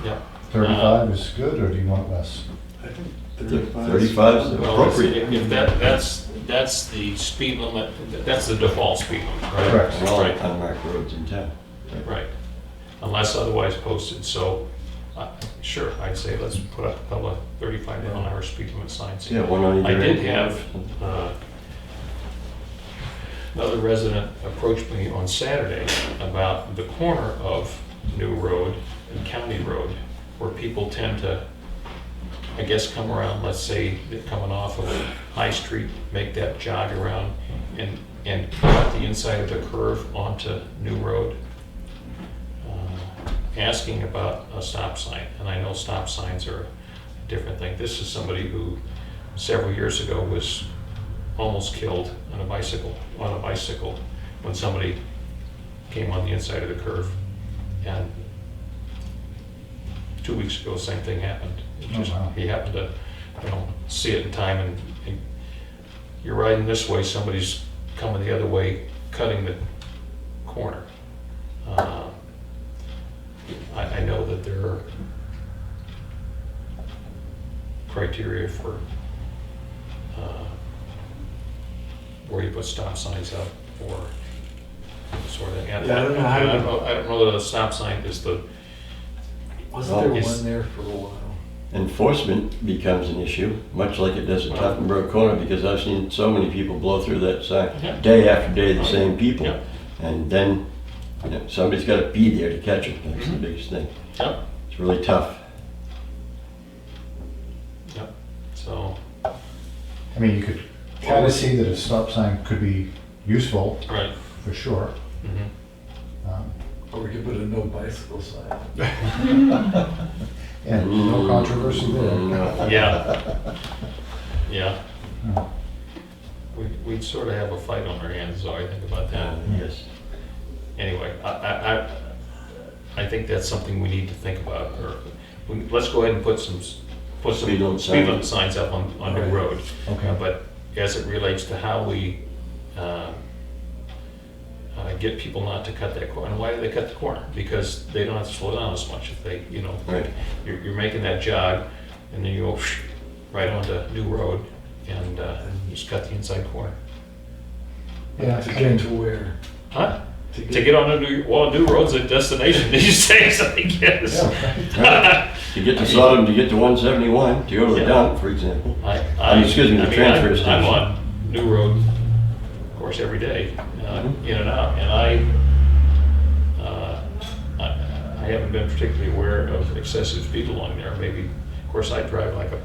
Yeah. 35 is good, or do you want less? I think 35. 35 is Well, appropriate. if that's the speed limit, that's the default speed limit, right? Correct. On all Right. unmarked roads in town. Right, unless otherwise posted, so, sure, I'd say let's put up a couple of 35-mile-an-hour speed limit signs. Yeah, one on either I end. did have another resident approach me on Saturday about the corner of New Road and County Road, where people tend to, I guess, come around, let's say, they're coming off of High Street, make that jog around and cut the inside of the curve onto New Road, asking about a stop sign. And I know stop signs are a different thing. This is somebody who several years ago was almost killed on a bicycle when somebody came on the inside of the curve. And 2 weeks ago, same thing happened. wow. He happened to, see it in time, and you're riding this way, somebody's coming the other way, cutting the corner. I know that there are criteria for where you put stop signs up or sort of thing. And Yeah, I don't know how to- I don't know that a stop sign is the, Wasn't there It's- one there for a while? Enforcement becomes an issue, much like it does at Tuftonboro Corner, because I've seen so many people blow through that sign, Yeah. day after day, the same people. Yeah. And then, somebody's gotta be there to catch them, that's the biggest thing. yep, It's really tough. yep, so, I mean, you could kind of see that a stop sign could be useful, right. for sure. Mhm. Or we could put a no bicycle sign. And no controversy there. No. Yeah. Yeah. We'd sort of have a fight on our hands, though, I think about that. Yes. Anyway, I think that's something we need to think about, or, let's go ahead and put some Speed limit speed sign. limit signs up on the Right. road. Okay. But as it relates to how we get people not to cut that corner, and why do they cut the corner? Because they don't have to slow down as much if they, Right. you're making that jog, and then you go right onto New Road, and you just cut the inside corner. Yeah, To I get mean, to where? Huh? To get on a New Road's a destination these days, I guess. yeah, To get to Sodom, to get to 171, to go to the Yeah. dump, for example. Excuse me, the I mean, transfer I'm station. on New Road, of course, every day, in and out, and I haven't been particularly aware of excessive speed along there. Maybe, of course, I drive like a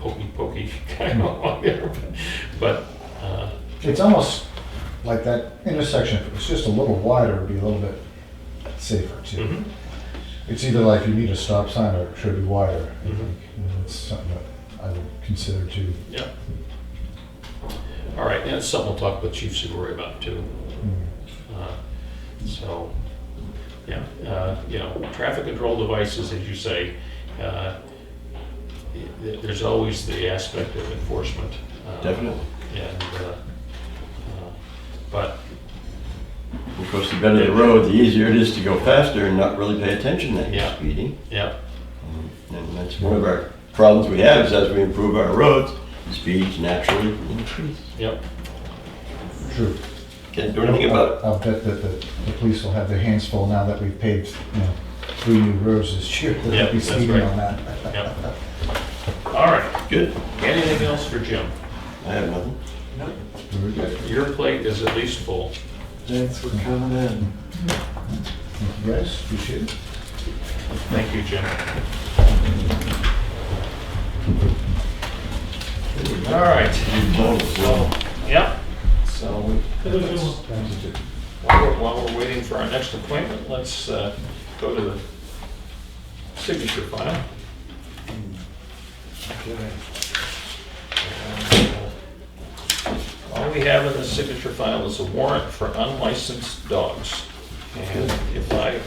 pokey kind of along there, but it's almost like that intersection, if it was just a little wider, it'd be a little bit safer too. mhm, It's either like you need a stop sign or it should be wider. I Mhm. think. It's something that I would consider too. yeah. All right, and it's something we'll talk with Chief Seguri about too. So, yeah, traffic control devices, as you say, there's always the aspect of enforcement. Definitely. And, but, Of course, the better the road, the easier it is to go faster and not really pay attention that you're Yeah. speeding. yeah, And that's one of our problems we have, is as we improve our roads, speeds naturally increase. yep, True. Can't do anything about it. I'll bet that the police will have their hands full now that we've paved, 3 new roads this year. They'll Yeah, be that's speeding right. on that. yep. All right, Good. anything else for Jim? I have nothing. Very good. Your plate is at least full. Thanks for coming in. Thank you guys, appreciate it. Thank you, Jim. All right, Well, yep, so while we're waiting for our next appointment, let's go to the signature file. All we have in the signature file is a warrant for unlicensed dogs. And if I...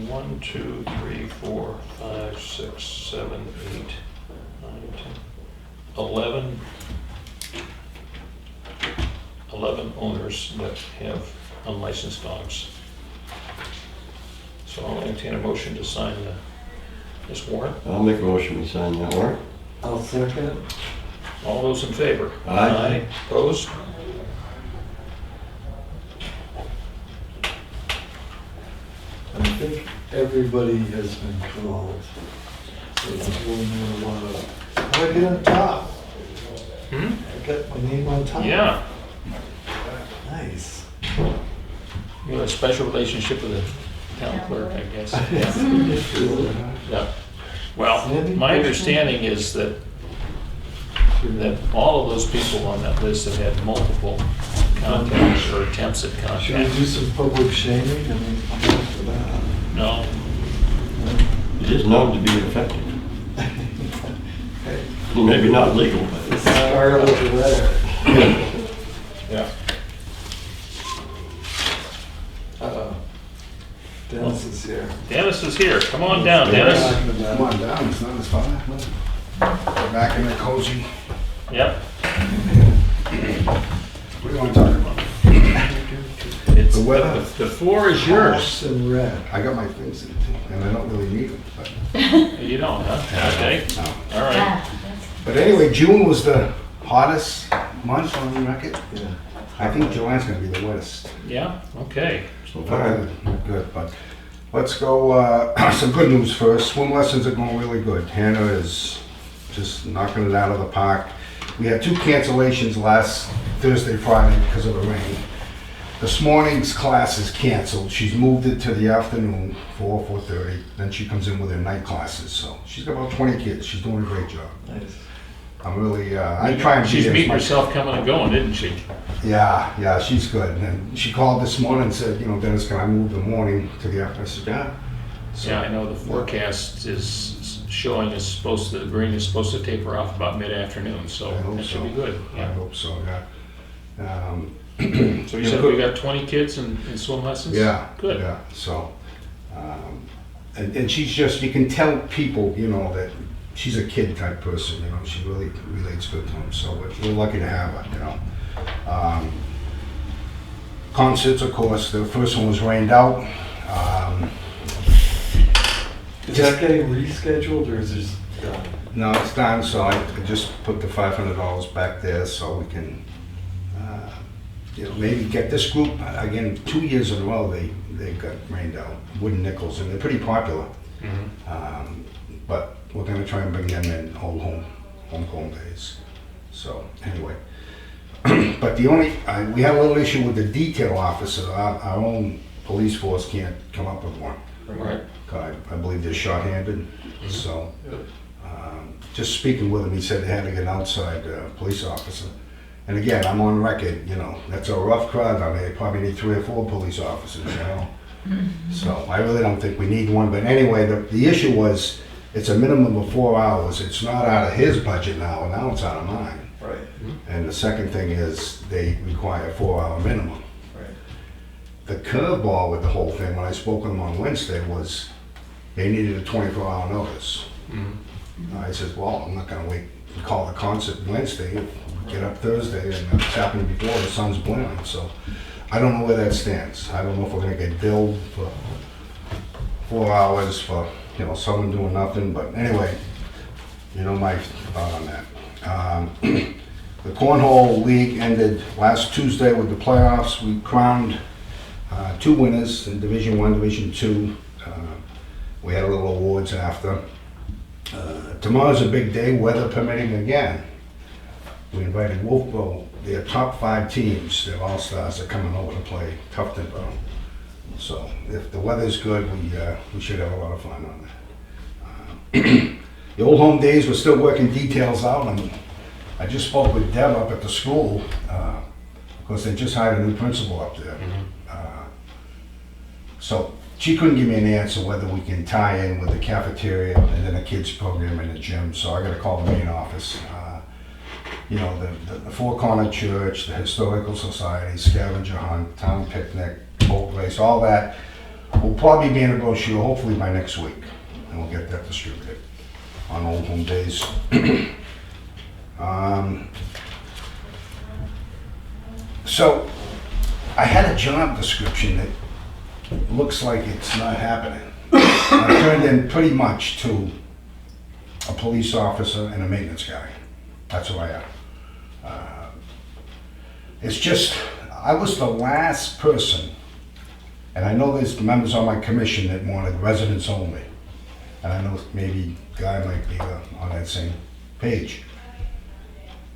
1, 2, 3, 4, 5, 6, 7, 8, 9, 10, 11 owners that have unlicensed dogs. So I'll entertain a motion to sign this warrant. I'll make a motion we sign that warrant. I'll second it. All those in favor? Aye. Opposed? I think everybody has been called. So it's really not a lot of, how do I get on top? Hmm? I got my name on top? Yeah, Nice. you have a special relationship with the town clerk, I guess. Yeah. Well, my understanding is that all of those people on that list have had multiple contacts or attempts at Should we contact. do some public shaming? I mean, I'm not for that. No, It is known to be effective. Hey, Maybe not legal, but it's scarlet letter. yeah. Uh-oh. Dennis is here. Dennis is here. Come on down, Dennis. Come on down, it's not as far. We're back in the cozy. Yep. What do you want to talk about? It's, The weather. the floor is yours. House and red. I got my things in it, and I don't really need them, but. You don't, huh? Okay, No. all right. Ah, But anyway, June was the hottest month on record. Yeah. I think July's gonna be the wettest. Yeah, okay. So far, good, but let's go, some good news first. Swim lessons are going really good. Hannah is just knocking it out of the park. We had 2 cancellations last Thursday, Friday because of the rain. This morning's class is canceled. She's moved it to the afternoon, 4:30. Then she comes in with her night classes. So she's got about 20 kids. She's doing a great job. Nice. I'm really, I try and be She's as meeting much- herself coming and going, didn't she? Yeah, she's good. And she called this morning and said, you know, Dennis, can I move the morning to the afternoon? I said, yeah. So, Yeah, I know the forecast is showing is supposed to, the rain is supposed to taper off about mid-afternoon, so I hope that should so. be good. I Yeah. hope so, yeah. So you said we got 20 kids in swim lessons? Yeah. Good. Yeah, so, and she's just, you can tell people, you know, that she's a kid type person, you know, she really relates good to them, so we're lucky to have her, you know. Concerts, of course, the first one was rained out. Is that getting rescheduled or is this done? No, it's done, so I just put the $500 back there so we can, you know, maybe get this group, again, 2 years in a row, they got rained out, Wooden Nickels, and they're pretty popular. But we're gonna try and bring them in home days. So, anyway. But the only, we had a little issue with the detail officer, our own police force can't come up with one. Right. I believe they're short-handed, so, just speaking with him, he said they had to get an outside police officer. And again, I'm on record, you know, that's a rough crowd, I mean, they probably need 3 or 4 police officers, you know? So, I really don't think we need one, but anyway, the issue was, it's a minimum of 4 hours, it's not out of his budget now, and now it's out of mine. Right. And the second thing is, they require a 4-hour minimum. Right. The curveball with the whole thing, when I spoke with them on Wednesday, was they needed a 24-hour notice. I said, well, I'm not gonna wait and call the concert Wednesday, get up Thursday, and it's happened before, the sun's blaring, so I don't know where that stands. I don't know if we're gonna get billed for 4 hours for, you know, someone doing nothing, but anyway, you know my thought on that. The Cornhole League ended last Tuesday with the playoffs. We crowned 2 winners in Division 1, Division 2. We had a little awards after. Tomorrow's a big day, weather permitting again. We invited Wolfboro, their top 5 teams, their all-stars are coming over to play Tuftonboro. So if the weather's good, we should have a lot of fun on that. The old home days, we're still working details out, and I just spoke with Deb up at the school, because they just hired a new principal up there. So she couldn't give me an answer whether we can tie in with the cafeteria and then a kids program in the gym, so I gotta call the main office. You know, the Four Corner Church, the Historical Society, Scavenger Hunt, Town Picnic, Boat Race, all that will probably be in a brochure hopefully by next week, and we'll get that distributed on Old Home Days. So I had a job description that looks like it's not happening. I turned in pretty much to a police officer and a maintenance guy. That's who I am. It's just, I was the last person, and I know there's members on my commission that wanted residents only. And I know maybe Guy might be on that same page.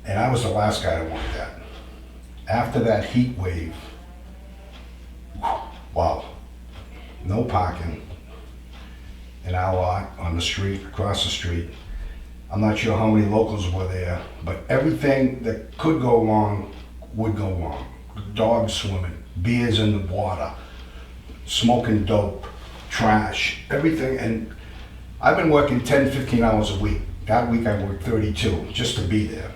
And I was the last guy that wanted that. After that heat wave, wow, no parking in our lot, on the street, across the street. I'm not sure how many locals were there, but everything that could go wrong would go wrong. Dogs swimming, beers in the water, smoking dope, trash, everything. And I've been working 10, 15 hours a week. That week I worked 32 just to be there.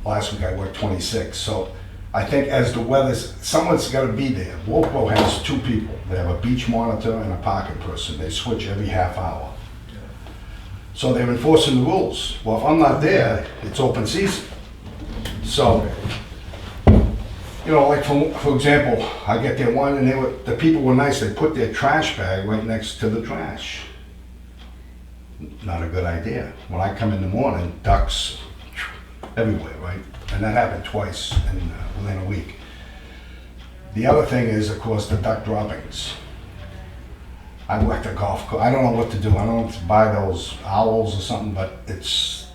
Last week I worked 26. So I think as the weather's, someone's got to be there. Wolfboro has 2 people. They have a beach monitor and a parking person. They switch every half hour. So they're enforcing the rules. Well, if I'm not there, it's open season. So You know, like for example, I get there one and the people were nice, they put their trash bag right next to the trash. Not a good idea. When I come in the morning, ducks everywhere, right? And that happened twice within a week. The other thing is, of course, the duck droppings. I worked a golf course. I don't know what to do. I don't know if to buy those owls or something, but it's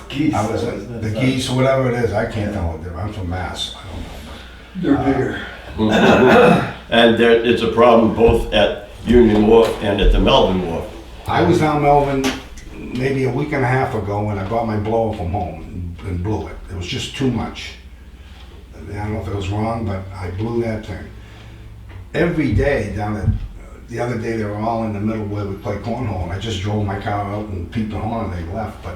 geese. The geese or whatever it is. I can't tell what they're. I'm from Mass. I don't know. They're bigger. And it's a problem both at Union Wharf and at the Melbourne Wharf. I was down Melbourne maybe a week and a half ago when I got my blower from home and blew it. It was just too much. I don't know if it was wrong, but I blew that thing. Every day down at, the other day they were all in the middle where we play cornhole, and I just drove my car out and peeped the horn and they left. But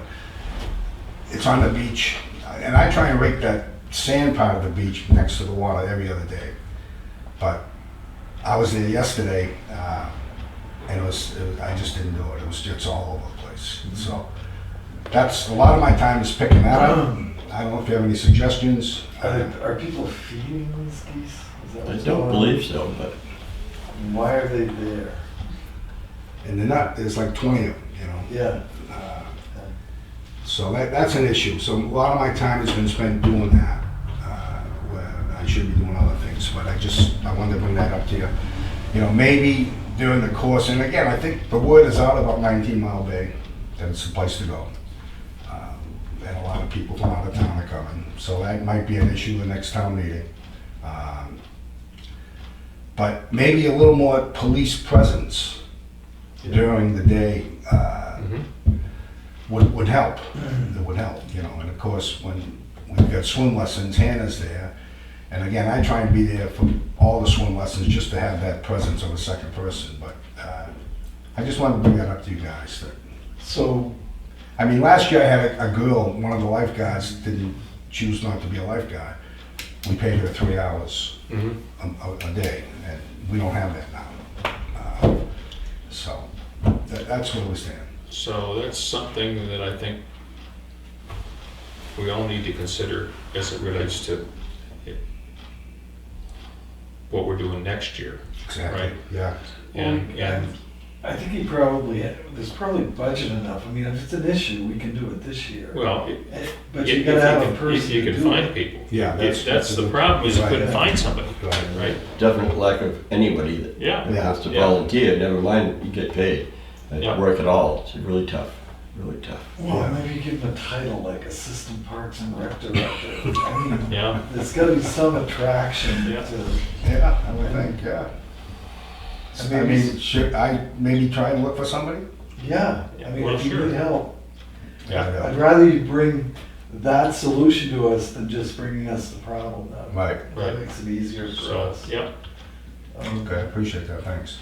it's on the beach, and I try and rake that sand part of the beach next to the water every other day. But I was there yesterday, and I just didn't do it. It was just all over the place. So that's a lot of my time is picking that up. I don't know if you have any suggestions. Are people feeding these geese? Is that I what's don't going believe so, but on? Why are they there? And they're not, there's like 20 of them, you know. Yeah. So that's an issue. So a lot of my time has been spent doing that, where I should be doing other things. But I wanted to bring that up to you. You know, maybe during the course, and again, I think the word is out about 19 Mile Bay that it's the place to go. And a lot of people from out of town are coming. So that might be an issue the next town meeting. But maybe a little more police presence during the day would help. It would help, you know. And of course, when we've got swim lessons, Hannah's there. And again, I try and be there for all the swim lessons just to have that presence of a second person. But I just wanted to bring that up to you guys. So, I mean, last year I had a girl, one of the lifeguards didn't choose not to be a lifeguard. We paid her 3 hours a day, and we don't have that now. So that's where we stand. So that's something that I think we all need to consider as it relates to what we're doing next year. Exactly. Right. Yeah. And I think there's probably budget enough. I mean, if it's an issue, we can do it this year. well, But you gotta have a person if you to can do find it. people. Yeah, That's the problem, is you right. couldn't find somebody, Right. right? definite lack of anybody that Yeah. wants to Yeah. volunteer, never mind you get paid. Yeah. Work at all, it's really tough, really tough. Well, Yeah. maybe give them a title like Assistant Parks and Rec Director. I mean, Yeah. there's gotta be some attraction Yeah. to, Yeah, I would think, yeah. And I maybe- mean, should I maybe try and look for somebody? yeah, I mean, Well, if you sure. need help. Yeah. I'd rather you bring that solution to us than just bringing us the problem. Right. That makes it easier for So, us. yeah, Okay, I appreciate that, thanks.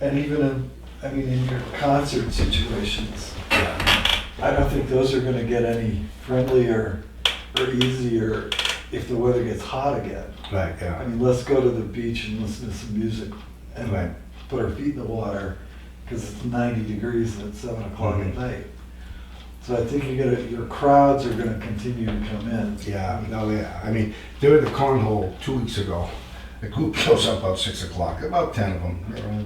And even in your concert situations, I don't think those are gonna get any friendlier or easier if the weather gets hot again. Right, I yeah. mean, let's go to the beach and listen to some music and Right. put our feet in the water, because it's 90 degrees and it's 7 o'clock at night. So I think your crowds are gonna continue to come in. Yeah, no, yeah. I mean, during the cornhole 2 weeks ago, a group shows up about 6 o'clock, about 10 of them. You know,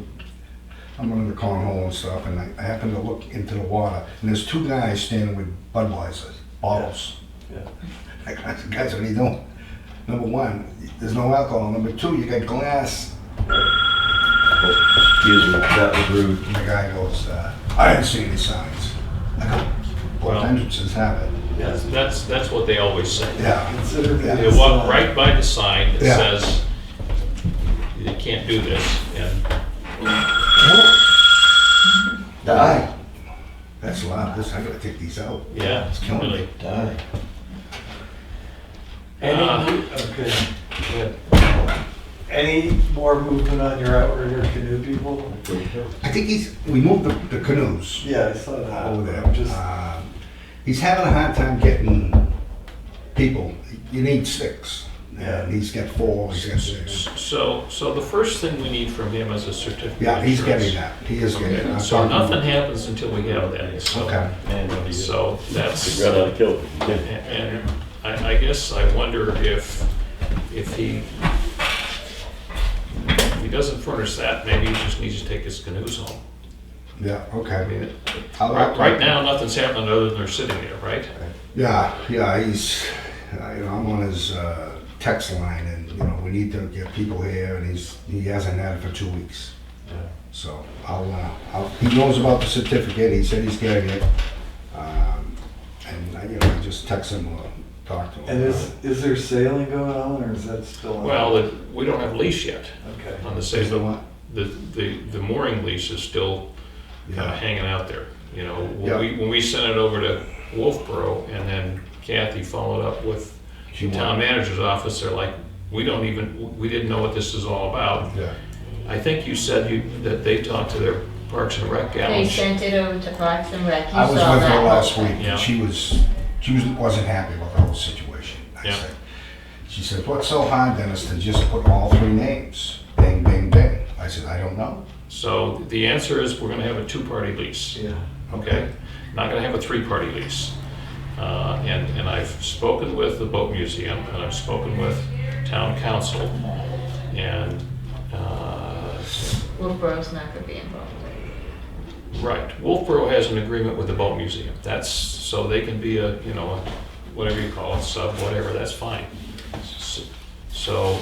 I'm running the cornhole and stuff, and I happen to look into the water, and there's 2 guys standing with Budweiser bottles. Yeah. I said, guys, what are you doing? Number one, there's no alcohol. Number two, you got glass. Excuse me, that was rude. And the guy goes, I didn't see any signs. I go, both Well- entrances have it. that's what they always say. Yeah. Consider Yeah. They walk right by the sign that Yeah. says, you can't do this, and Die. That's loud. I gotta take these out. yeah, It's killing really. me. Die. Okay. Any more movement on your outrigger canoe people? I think we moved the canoes Yeah, I saw that. over there. I'm just, He's having a hard time getting people. You need 6. Yeah. And he's got 4, he's got 6. So the first thing we need from him is a certificate. Yeah, of he's insurance. getting that. He is getting it. I'm So talking- nothing happens until we have that, so. Okay. So that's, Got out of kill. and I guess I wonder if if he doesn't furnish that, maybe he just needs to take his canoes home. Yeah, I okay. mean, I'll- right now, nothing's happening other than they're sitting there, right? Yeah, he's, I'm on his text line, and, we need to get people here, and he hasn't had it for 2 weeks. So he knows about the certificate, he said he's getting it. And, I just text him or talk to him. And is there sailing going on, or is that still on? Well, we don't have a lease yet Okay. on the Is there sale. what? The mooring lease is still kind Yeah. of hanging out there. Yeah. When we sent it over to Wolfboro, and then Kathy followed up with She the town wanted- manager's office, they're like, we didn't know what this is all about. Yeah. I think you said that they talked to their Parks and Rec They gals. sent it over to Parks and Rec. You I was saw with her that. last week, Yeah. and she wasn't happy with the whole situation. Yeah. She said, what's so hard, Dennis, to just put all 3 names? Bing, bing, bing. I said, I don't know. So the answer is we're gonna have a 2-party lease. Yeah. Okay? Not gonna have a 3-party lease. And I've spoken with the Boat Museum, and I've spoken with Town Council, and, Wolfboro's not gonna be involved. right, Wolfboro has an agreement with the Boat Museum. That's, so they can be a whatever you call it, sub, whatever, that's fine. So,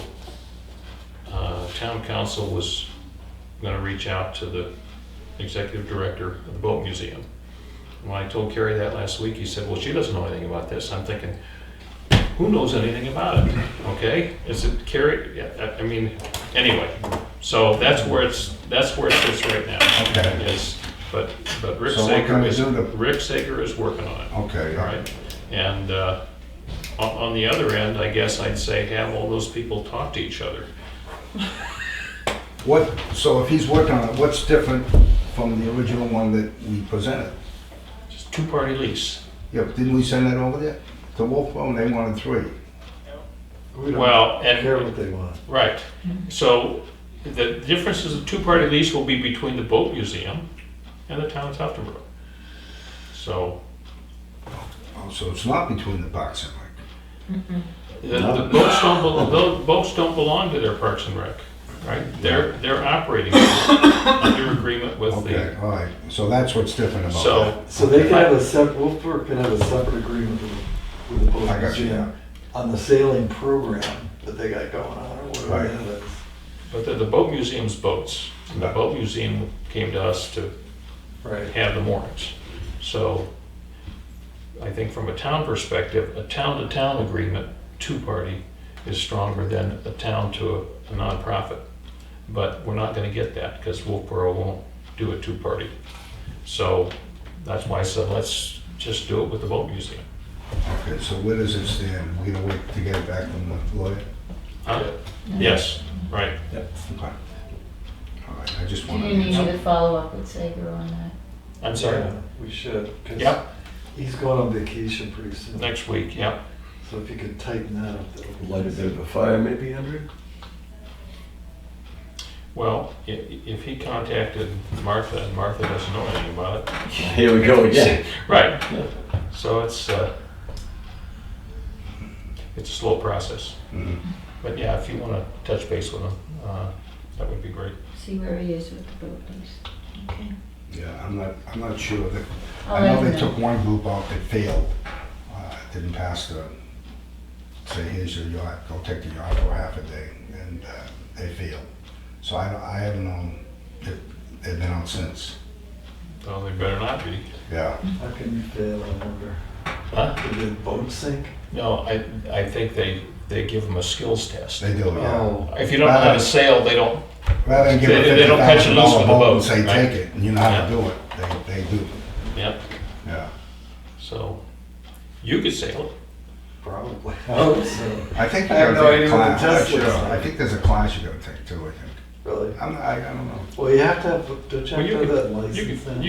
Town Council was gonna reach out to the executive director of the Boat Museum. When I told Carrie that last week, he said, well, she doesn't know anything about this. I'm thinking, who knows anything about it? Okay, is it Carrie? Yeah, I mean, anyway, so that's where it sits right now. Okay. Is, but Rick So what can we do to- Rick Sager is working on it. Okay, All yeah. right, and on the other end, I guess I'd say have all those people talk to each other. So if he's working on it, what's different from the original one that we presented? Just 2-party lease. Yeah, but didn't we send that over there? To Wolfboro, and they wanted 3. We don't Well, and care what they want. right. So the difference is a 2-party lease will be between the Boat Museum and the town of Tuftonboro. So Oh, so it's not between the Parks and Rec. the boats don't belong to their Parks and Rec, right? They're operating under agreement with Okay, the, all right, so that's what's different about so. that. So they can have Wolfboro can have a separate agreement with the Boat I got you, Museum on the sailing program that they got going on, or whatever Right. that is. But the Boat Museum's boats. And the Yeah. Boat Museum came to us to Right. have the moorings. So I think from a town perspective, a town-to-town agreement, 2-party, is stronger than a town to a nonprofit. But we're not gonna get that because Wolfboro won't do a 2-party. So that's why I said, let's just do it with the Boat Museum. Okay, so where does it stand? We're gonna wait to get it back from the lawyer? Yes, right. Okay. All right, I just Do wanted you to need me answer. to follow up with Sager on that? I'm sorry. Yeah, we should. 'Cause Yep, he's going on vacation pretty soon. next week, yep. So if you could tighten that up, that'll be. Light a bit of a fire maybe, Andrew? Well, if he contacted Martha and Martha doesn't know anything about it. Here we go again. Right. So it's a slow process. Mhm. But yeah, if you want to touch base with him, that would be great. See where he is with the boat lease. Okay. Yeah, I'm not sure that, I'll I know let him they know. took one group out that failed, didn't pass the, say, here's your yacht, go take the yacht for half a day, and they failed. So I haven't known if they've been out since. Well, they better not be. Yeah, How can you fail, I wonder? Huh? Did the boat sink? No, I think they give them a skills test. they do, yeah. Oh, If you don't know how to sail, they don't, Rather than give a They don't catch you loose $50,000 with the boat boat, and say, right? take it, and you know how Yeah. to do it, they do, yep. yeah. So you could sail it. probably. I hope so. I think you I have gotta no take a idea what the class, I'm not test looks sure. like. I think there's a class you gotta take too, I think. Really? I don't know. Well, you have to have, don't you Well, have to have that license then?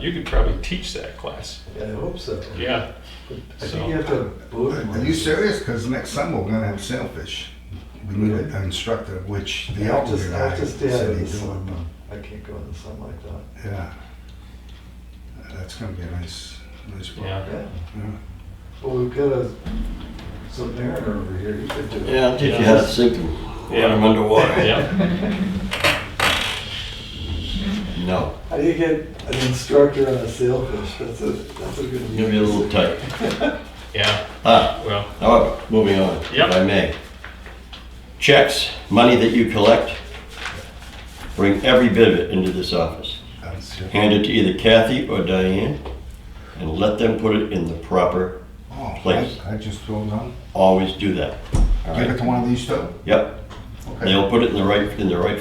you could probably teach that class. Yeah, I hope so. Yeah. I So- think you have to have boat. Are you serious? Because next summer we're gonna have sailfish. We need an instructor, which the I have elder to, I guy have to stay out said of the he'd do sun it. though. I can't go in the sun like that. Yeah. That's gonna be a nice boat. Yeah. Yeah. Yeah. Well, we've got a So Darren over here, you could do it. Yeah, I'll teach you how to sink them. Yeah. I'm underwater. Yeah, No, How do you get an instructor on a sailfish? That's a good. it's gonna be a little tight. yeah, Ah, well, however, moving on, Yep. if I may. Checks, money that you collect, bring every bit of it into this office. That's it. Hand it to either Kathy or Diane, and let them put it in the proper, Oh, Place. I just throw it on. always do that. All Give it right? to one of these two? Yep, Okay. they'll put it in the right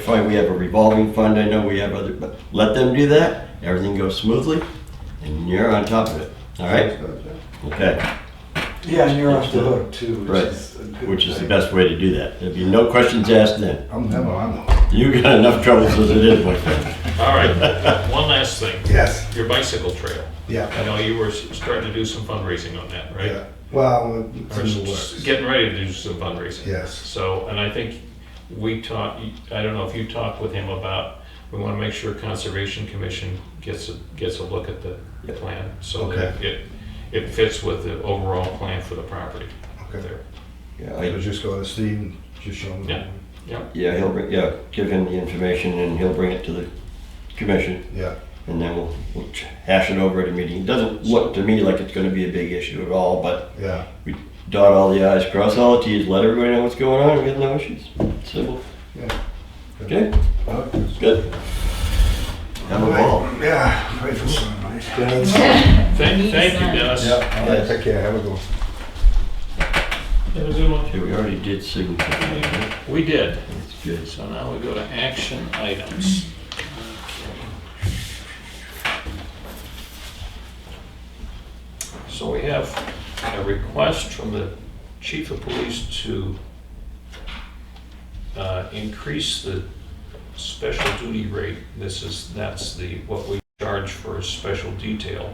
fund. We have a revolving fund, I know we have other, but let them do that, everything goes smoothly, and you're on top of it, all right? Okay, Yeah, and you're off the hook too, Right. Which is the best way to do that. There'll be no questions asked then. I'm never on. You got enough troubles as it is, my friend. all right, one last thing, Yes. your bicycle trail. Yeah. I know you were starting to do some fundraising on that, right? Yeah. Well, it's Or in the works. getting ready to do some fundraising. Yes. So, and I think we talked, I don't know if you talked with him about, we want to make sure Conservation Commission gets a look at the plan, so that it fits with the overall plan for the property Okay. there. Yeah, I'll just go to Steve and just show him. Yeah. Yep, give him the information and he'll bring it to the commission, Yeah. and then we'll hash it over at a meeting. It doesn't look to me like it's gonna be a big issue at all, but Yeah. we dot all the i's, cross all the t's, let everybody know what's going on, and get no issues. Simple. Yeah. Okay, Okay. good. Have a ball. Yeah. Pray for some, right? thank you, Dennis. Yeah. All right. Take care. Have a good one. Have a good one. Okay, we already did signature. We did. That's good. So now we go to action items. So we have a request from the chief of police to increase the special duty rate. That's what we charge for a special detail,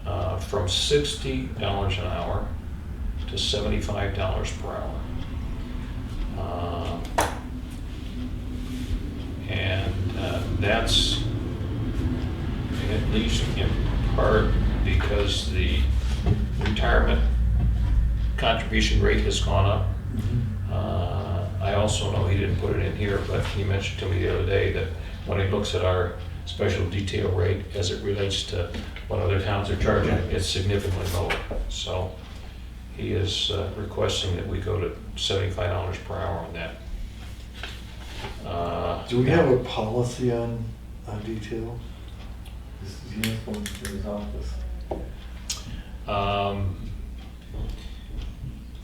from $60 an hour to $75 per hour. And that's at least in part because the retirement contribution rate has gone up. I also know he didn't put it in here, but he mentioned to me the other day that when he looks at our special detail rate as it relates to what other towns are charging, it's significantly lower. So he is requesting that we go to $75 per hour on that. Do we have a policy on detail? This is uniform for his office.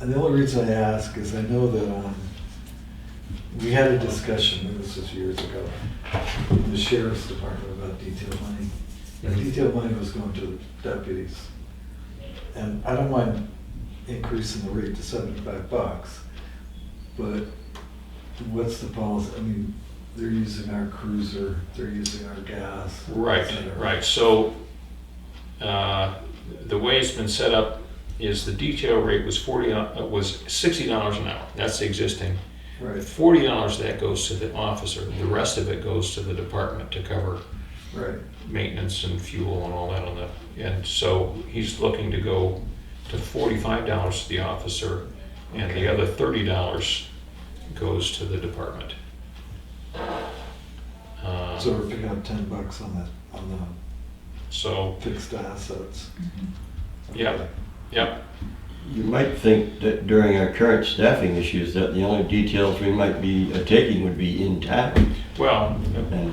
And the only reason I ask is I know that we had a discussion, and this was years ago, in the sheriff's department about detail money. And detail money was going to the deputies. And I don't mind increasing the rate to $75, but what's the policy? I mean, they're using our cruiser, they're using our gas. Right, et cetera. right. So the way it's been set up is the detail rate was $60 an hour. That's the existing. Right, $40 of that goes to the officer. The rest of it goes to the department to cover right. maintenance and fuel and all that on the. And so he's looking to go to $45 to the officer, and the other $30 goes to the department. So we're picking up $10 on So, the fixed assets. yep, yep. You might think that during our current staffing issues that the only details we might be taking would be in town. Well, And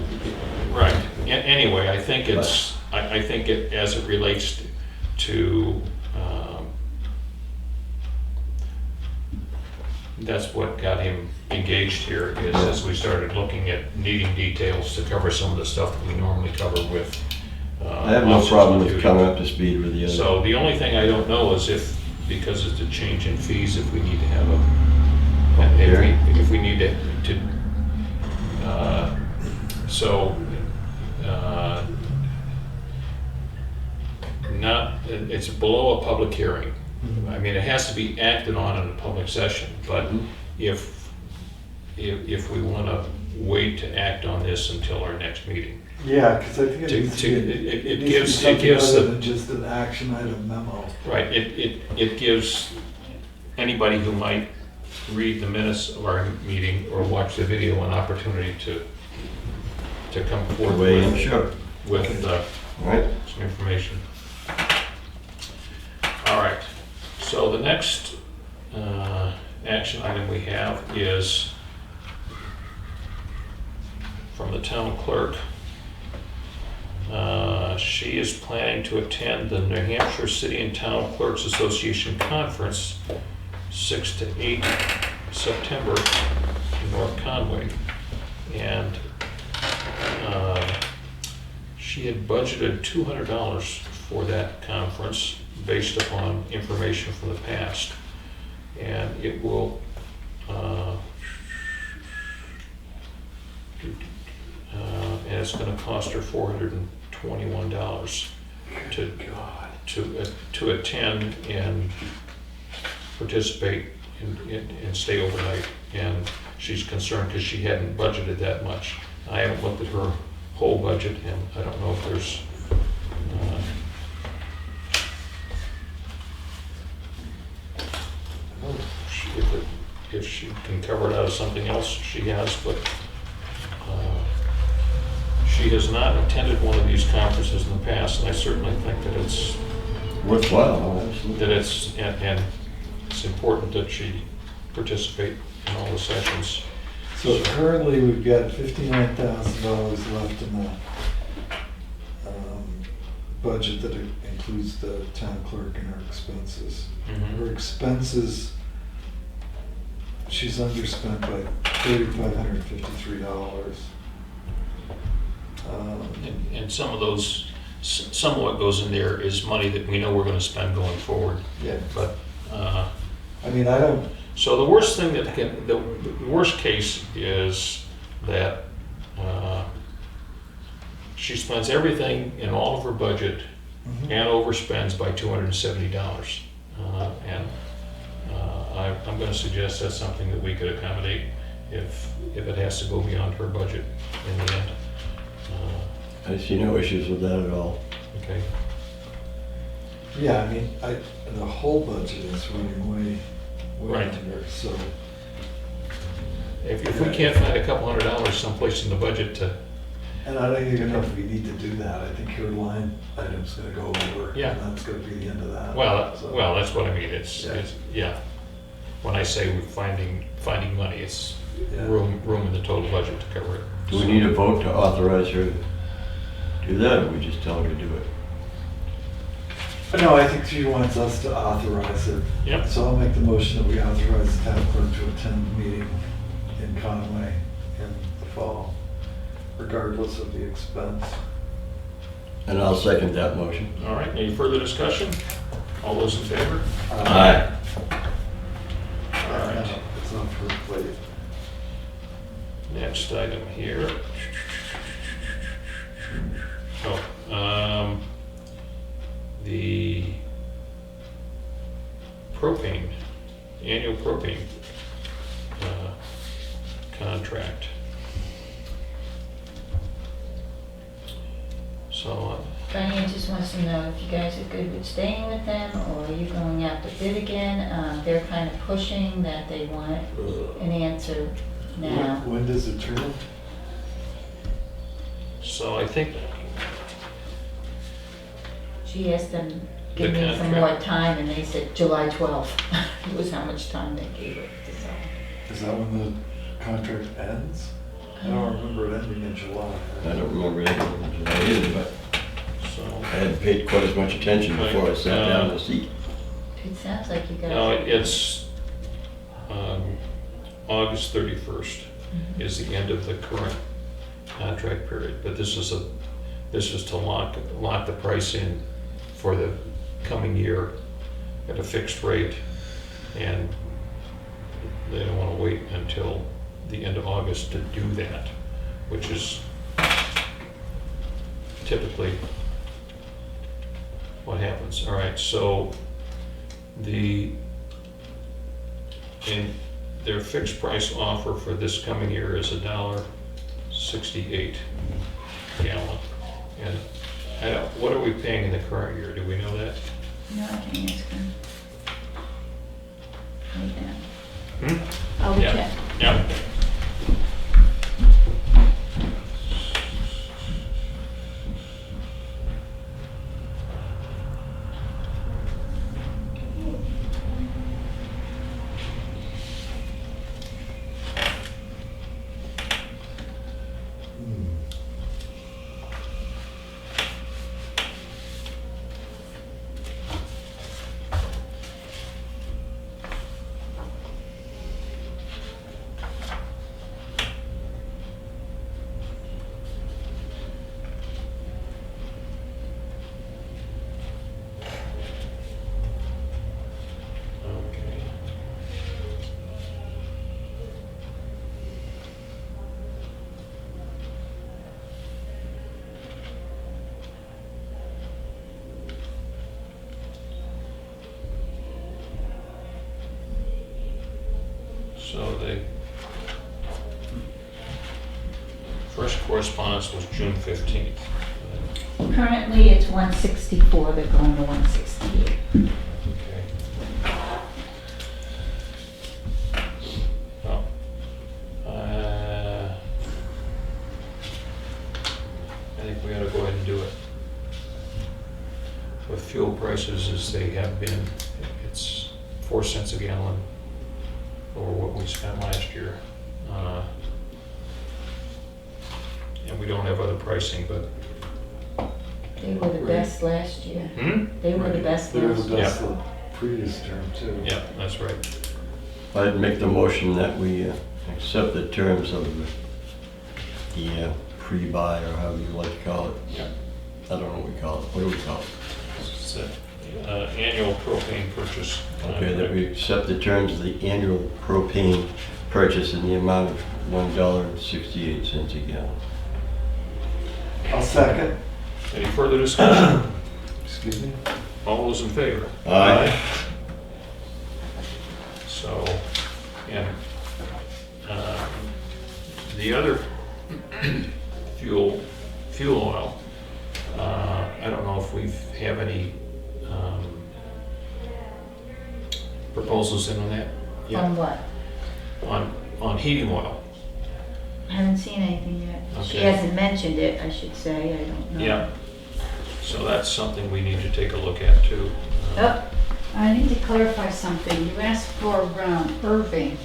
right. Anyway, I think it's, I think it, as it relates to, that's what got him engaged here, is as we started looking at needing details to cover some of the stuff that we normally cover with. I have no officers problem on with duty. coming up to speed with the other. So the only thing I don't know is if, because it's a change in fees, if we need to have if we need to not, it's below a public hearing. I mean, it has to be acted on in a public session, but if we want to wait to act on this until our next meeting. Yeah, because I think it To- needs to to- be, it it needs to be gives- it something gives other the- than just an action item memo. Right, it gives anybody who might read the minutes of our meeting or watch the video an opportunity to come forward Weigh in, with, sure. Right. some information. All right, so the next action item we have is from the town clerk. She is planning to attend the New Hampshire City and Town Clerks Association Conference, 6 to 8 September in North Conway. And she had budgeted $200 for that conference based upon information from the past. And it will, and it's gonna cost her $421 to attend and participate and stay overnight. And she's concerned because she hadn't budgeted that much. I haven't looked at her whole budget, and I don't know if there's, if she can cover it out of something else she has, but she has not attended one of these conferences in the past, and I certainly think that it's, Worthwhile, absolutely. that it's, and it's important that she participate in all the sessions. So currently, we've got $59,000 left in the budget that includes the town clerk and her expenses. Mhm. Her expenses, she's underspent by $3,553. And some of those, some of what goes in there is money that we know we're gonna spend going forward. Yeah, But, I mean, I don't, so the worst thing that can, the worst case is that she spends everything in all of her budget Mhm. and overspends by $270. And I'm gonna suggest that's something that we could accommodate if it has to go beyond her budget in the end. I see no issues with that at all. Okay. yeah, I mean, the whole budget is running way Right. under, so. If we can't find a couple $100 someplace in the budget to, And I don't even know if we need to do that. I think your line item's gonna go over. Yeah. And that's gonna be the end of that. well, So- that's what I mean, it's, Yeah. yeah. When I say we're finding money, it's Yeah. room in the total budget to cover it. Do we need a vote to authorize her to do that, or we just tell her to do it? No, I think she wants us to authorize it. Yep. So I'll make the motion that we authorize the town clerk to attend the meeting in Conway in the fall, regardless of the expense. And I'll second that motion. All right, any further discussion? All those in favor? Aye. All right, It's off her plate. next item here. Oh, the propane, annual propane contract. So, Diane just wants to know if you guys are good with staying with them, or are you going out to bid again? They're kind of pushing that they want an answer now. When does it turn? so I think, She asked them, give The me some contract. more time, and they said July 12th was how much time they gave it to sell. Is that when the contract ends? I don't remember it ending in July. I don't remember anything either, but so, I hadn't paid quite as much attention before I sat down to see. It sounds like you guys. no, it's August 31st is the end of the current contract period, but this is to lock the price in for the coming year at a fixed rate, and they don't want to wait until the end of August to do that, which is typically what happens. All right, so in their fixed price offer for this coming year is $1 68 gallon. And what are we paying in the current year? Do we know that? No, I can ask him. Right now. Hmm? I'll Yeah. check. Yeah. Okay. So the first correspondence was June 15th. Currently, it's 164, they're going to 168. Okay. Well, I think we ought to go ahead and do it. With fuel prices as they have been, it's 4 cents a gallon over what we spent last year. And we don't have other pricing, but, They were the best last year. hmm? They were the best They were last the year. best the previous term too. Yeah, that's right. I'd make the motion that we accept the terms of the pre-buy, or however you like to call it. Yeah. I don't know what we call it. What do we call it? It's an annual propane purchase. Okay, that we accept the terms of the annual propane purchase in the amount of $1.68 a gallon. I'll second. Any further discussion? Excuse me? All those in favor? Aye. So, and the other fuel oil, I don't know if we have any proposals in on that On yet. what? On heating oil. I haven't seen anything yet. She Okay. hasn't mentioned it, I should say, I don't know. Yeah. So that's something we need to take a look at too. Oh, I need to clarify something. You asked for Irving.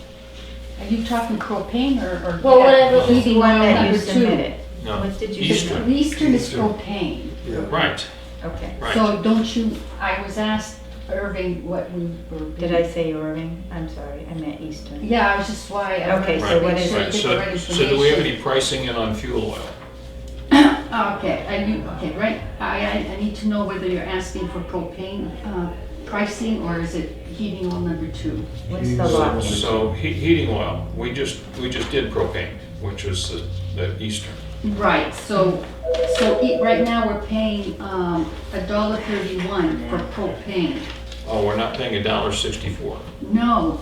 Are you talking propane or? well, whatever was the heating one oil that you number two? submitted. No, What did you Eastern. submit? Eastern is Eastern. propane. Yeah. Right, Okay. right. So don't you, I was asked Irving what we were. Did I say Irving? I'm sorry, I meant Eastern. Yeah, I was just why. I wanted Okay, to so what make is sure it? I Right, get the right so do we have information. any pricing in on fuel oil? Okay, right. I need to know whether you're asking for propane pricing or is it heating oil number two? What's the lot? So heating oil, we just did propane, which was the Eastern. Right, so right now we're paying $1.31 for propane. Oh, we're not paying $1.64. No,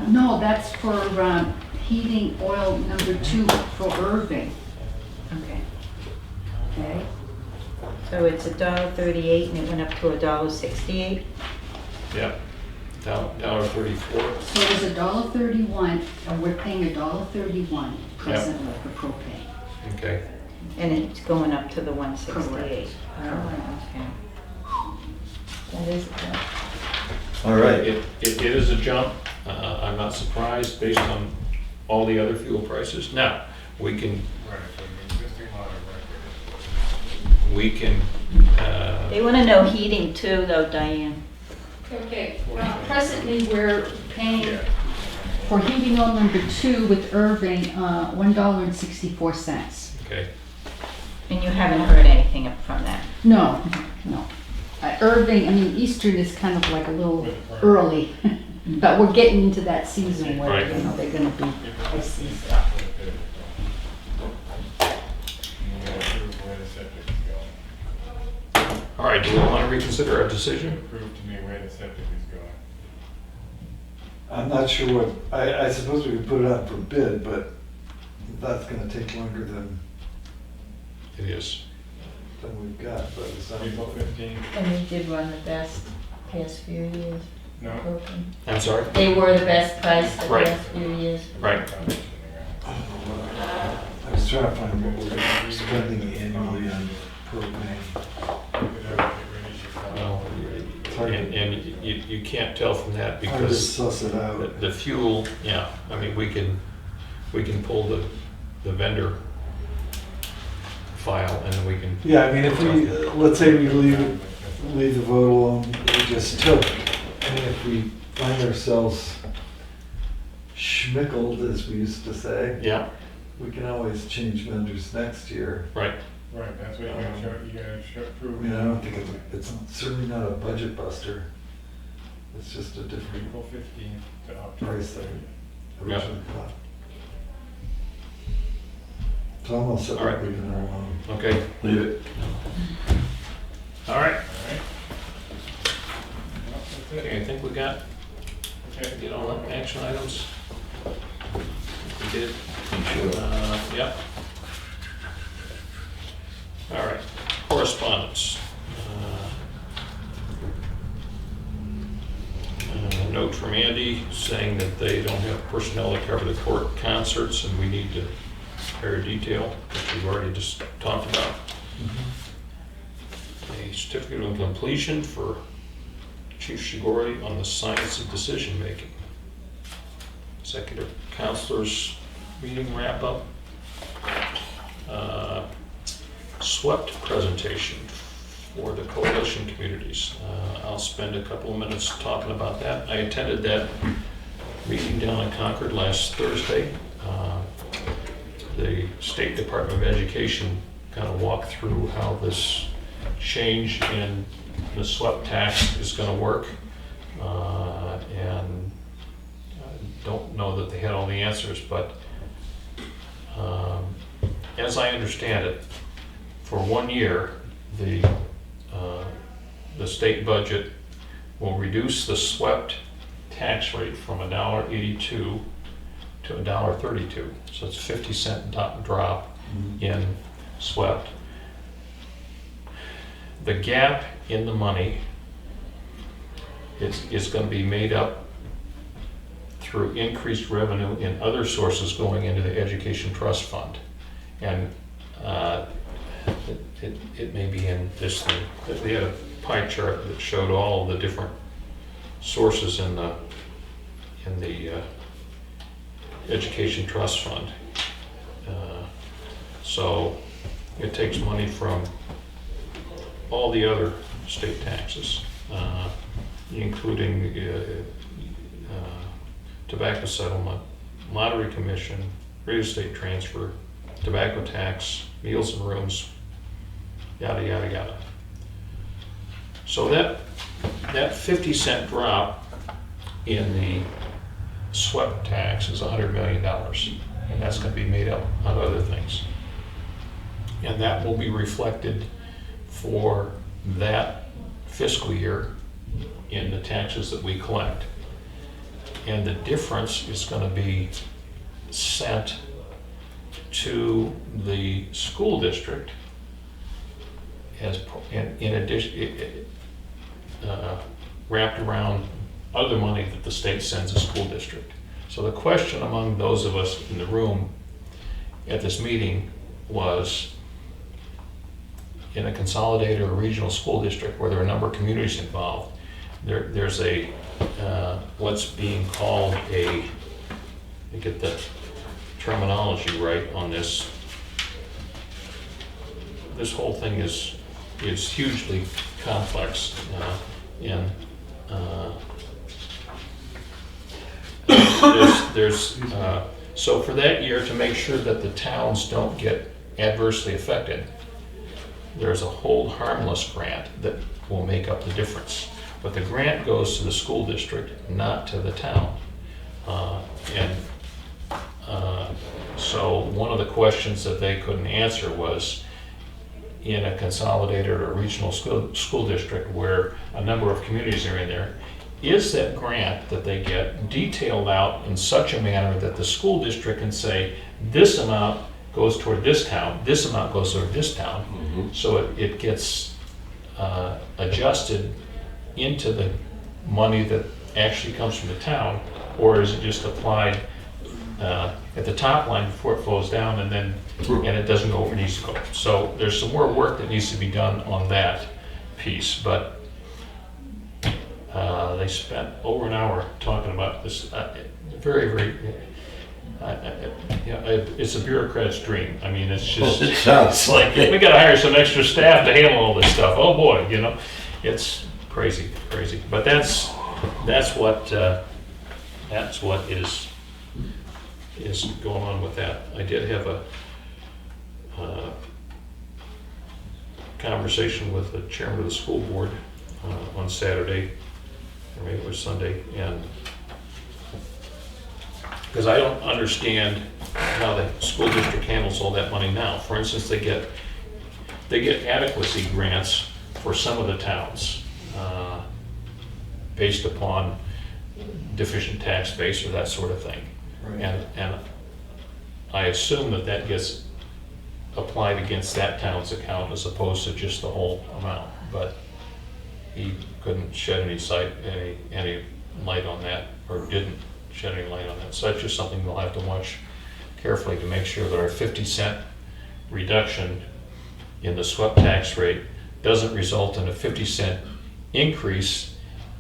no, that's for heating oil number two for Irving, Okay, okay? so it's $1.38 and it went up to $1.68? Yeah, $1.34. So it's $1.31, and we're paying $1.31 presently for propane. Okay. And it's going up to the 168? Correct. Oh, okay. That is a jump. All right. It is a jump. I'm not surprised based on all the other fuel prices. Now, we can, They want to know heating too, though, Diane. Okay, presently we're paying for heating oil number two with Irving, $1.64. okay. And you haven't heard anything from that? No. Irving, I mean, Eastern is kind of like a little early, but we're getting into that season where, Right. you know, they're gonna be pricey. All right, do we want to reconsider our decision? Prove to me where the septic is going. I'm not sure what, I suppose we could put it out for bid, but that's gonna take longer than It is. we've got, but it's not. April 15th. And they did run the best past few years. No. Propane. I'm sorry? They were the best price the Right. past few years. Right. I was trying to find what we're spending annually on propane. Well, It's hard to- and you can't tell from that Hard to because suss it out. the fuel, yeah, I mean, we can pull the vendor file and we can. Yeah, I mean, if we, let's say we leave the vote alone, we just took, and if we find ourselves schmickled, as we used to say, Yeah, we can always change vendors next year. right. Right, that's what you gotta I prove. mean, I don't think it's certainly not a budget buster. It's just a different April 15th to October price than 3rd. originally thought. So I'm all set All right. with leaving her alone. Okay, Leave it. all right. That's Okay, it. I think we got, Okay. get all the action items. We did. Sure. Yep. All right, correspondence. Note from Andy saying that they don't have personnel to cover the court concerts and we need to hire detail, which we've already just talked about. A certificate of completion for Chief Shigori on the science of decision making. Executive counselors meeting wrap up. Swept presentation for the coalition communities. I'll spend a couple of minutes talking about that. I attended that meeting down in Concord last Thursday. The State Department of Education kind of walked through how this change in the swept tax is going to work. And I don't know that they had all the answers, but as I understand it, for 1 year, the state budget will reduce the swept tax rate from $1.82 to $1.32. So it's a 50-cent drop in swept. The gap in the money is going to be made up through increased revenue in other sources going into the education trust fund. And it may be in this thing. They had a pie chart that showed all of the different sources in the education trust fund. So it takes money from all the other state taxes, including tobacco settlement, lottery commission, real estate transfer, tobacco tax, meals and rooms, yada, yada, yada. So that 50-cent drop in the swept tax is $100 million, and that's going to be made up on other things. And that will be reflected for that fiscal year in the taxes that we collect. And the difference is going to be sent to the school district as in addition, wrapped around other money that the state sends a school district. So the question among those of us in the room at this meeting was, in a consolidated or regional school district where there are a number of communities involved, there's a what's being called a, to get the terminology right on this, this whole thing is hugely complex, and so for that year, to make sure that the towns don't get adversely affected, there's a hold harmless grant that will make up the difference. But the grant goes to the school district, not to the town. So one of the questions that they couldn't answer was, in a consolidated or regional school district where a number of communities are in there, is that grant that they get detailed out in such a manner that the school district can say, this amount goes toward this town, this amount goes toward this town, so it gets adjusted into the money that actually comes from the town, or is it just applied at the top line before it flows down and then and it doesn't go where it needs to go? So there's some more work that needs to be done on that piece, but they spent over an hour talking about this. Very, it's a bureaucrat's dream. I mean, it's just, It sounds like we gotta hire some extra staff to handle all this stuff. Oh boy, it's crazy. But that's what is going on with that. I did have a conversation with the chairman of the school board on Saturday, or maybe it was Sunday, and because I don't understand how the school district handles all that money now. For instance, they get adequacy grants for some of the towns based upon deficient tax base or that sort of thing. Right. And I assume that gets applied against that town's account as opposed to just the whole amount. But he couldn't shed any light on that, or didn't shed any light on that. So that's just something we'll have to watch carefully to make sure that our 50-cent reduction in the swept tax rate doesn't result in a 50-cent increase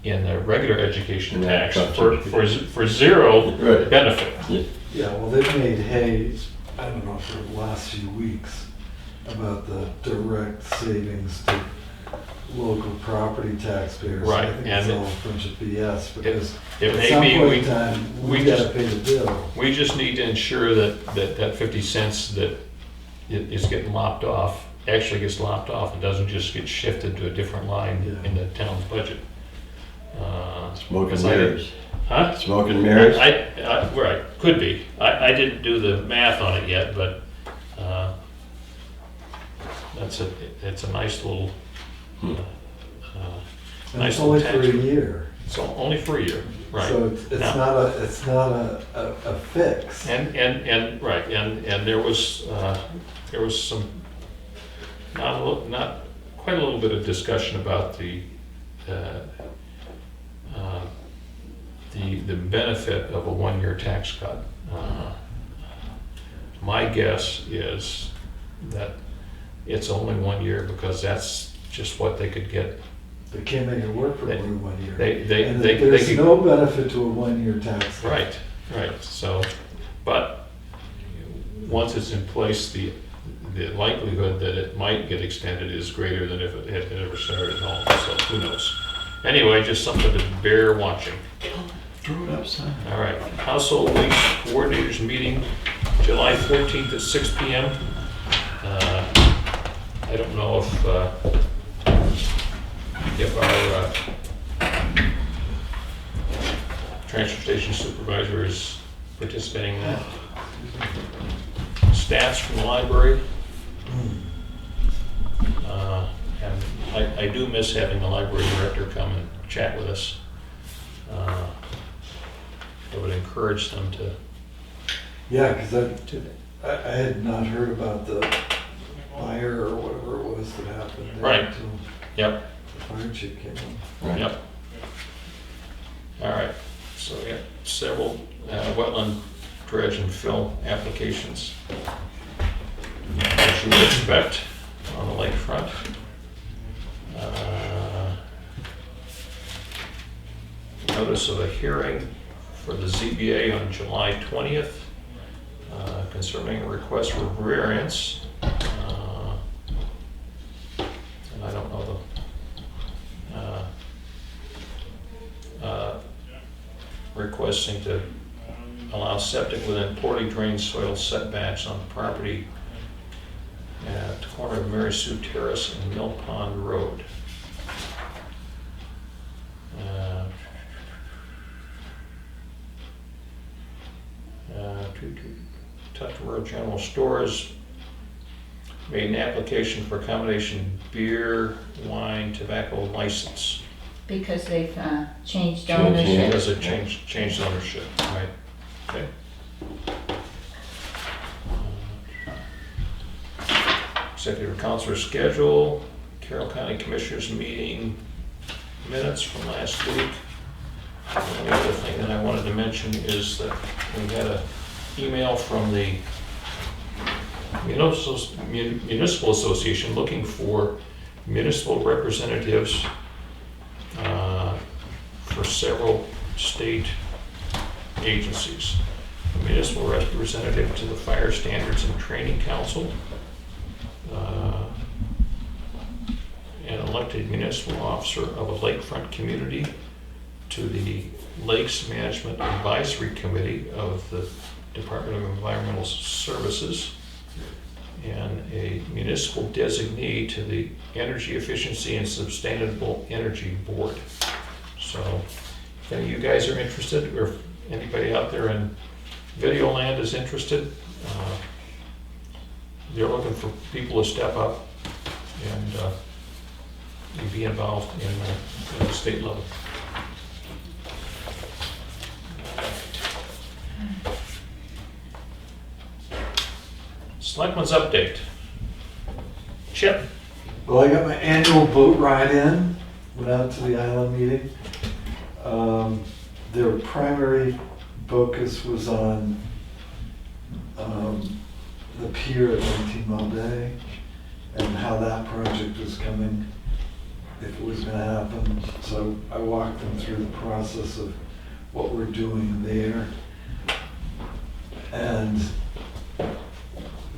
in the regular education tax for zero Right. benefit. Yeah, well, they've made hay, I don't know, for the last few weeks about the direct savings to local property taxpayers. Right, I think it's and all a bunch of BS because it at may some be point in time, we gotta pay the bill. We just need to ensure that 50 cents that is getting lopped off actually gets lopped off and doesn't just get shifted to a different line in the town's budget. Smoke and 'cause I didn't- mirrors. Huh? Smoke and mirrors. Right, could be. I didn't do the math on it yet, but it's a nice little, And nice it's only little for a tax. year. It's only for a year, right? So it's Now- not a fix. And right, and there was some, not quite a little bit of discussion about the benefit of a one-year tax cut. My guess is that it's only 1 year because that's just what they could get. They can't make it work for They- more than 1 year. They And they there's could. no benefit to a 1-year tax cut. Right, so, but once it's in place, the likelihood that it might get extended is greater than if it had never started at all, so who knows? Anyway, just something to bear watching. Throw it outside. All right, Household Waste Coordinators Meeting, July 14th at 6 PM. I don't know if our transportation supervisor is participating in that. Stats from the library. And I do miss having the library director come and chat with us. I would encourage them to. Yeah, because I had not heard about the fire or whatever it was that happened there Right. until Yep, the fire chief came in. yep. All right, so we got several wetland dredge and fill applications, as you would expect on the lakefront. Notice of a hearing for the ZBA on July 20th concerning a request for variance. And I don't know requesting to allow septic within poorly drained soil setbacks on the property at the corner of Mary Sue Terrace and Mill Pond Road. Tuttleboro General Stores made an application for a combination beer, wine, tobacco license. because they've changed Changed ownership. Because it changed ownership, right? Okay. Executive Counselor schedule, Carroll County Commissioners meeting minutes from last week. The only other thing that I wanted to mention is that we had an email from the Municipal Association looking for municipal representatives for several state agencies. A municipal representative to the Fire Standards and Training Council, an elected municipal officer of a lakefront community to the Lakes Management Advisory Committee of the Department of Environmental Services, and a municipal designee to the Energy Efficiency and Sustainable Energy Board. So if any of you guys are interested, or if anybody out there in video land is interested, they're looking for people to step up and be involved in the state level. Selectmen's update. Chip? Well, I got my annual boat ride in, went out to the island meeting. Their primary focus was on the pier at 19 Mile Bay and how that project was coming, if it was gonna happen. So I walked them through the process of what we're doing there. And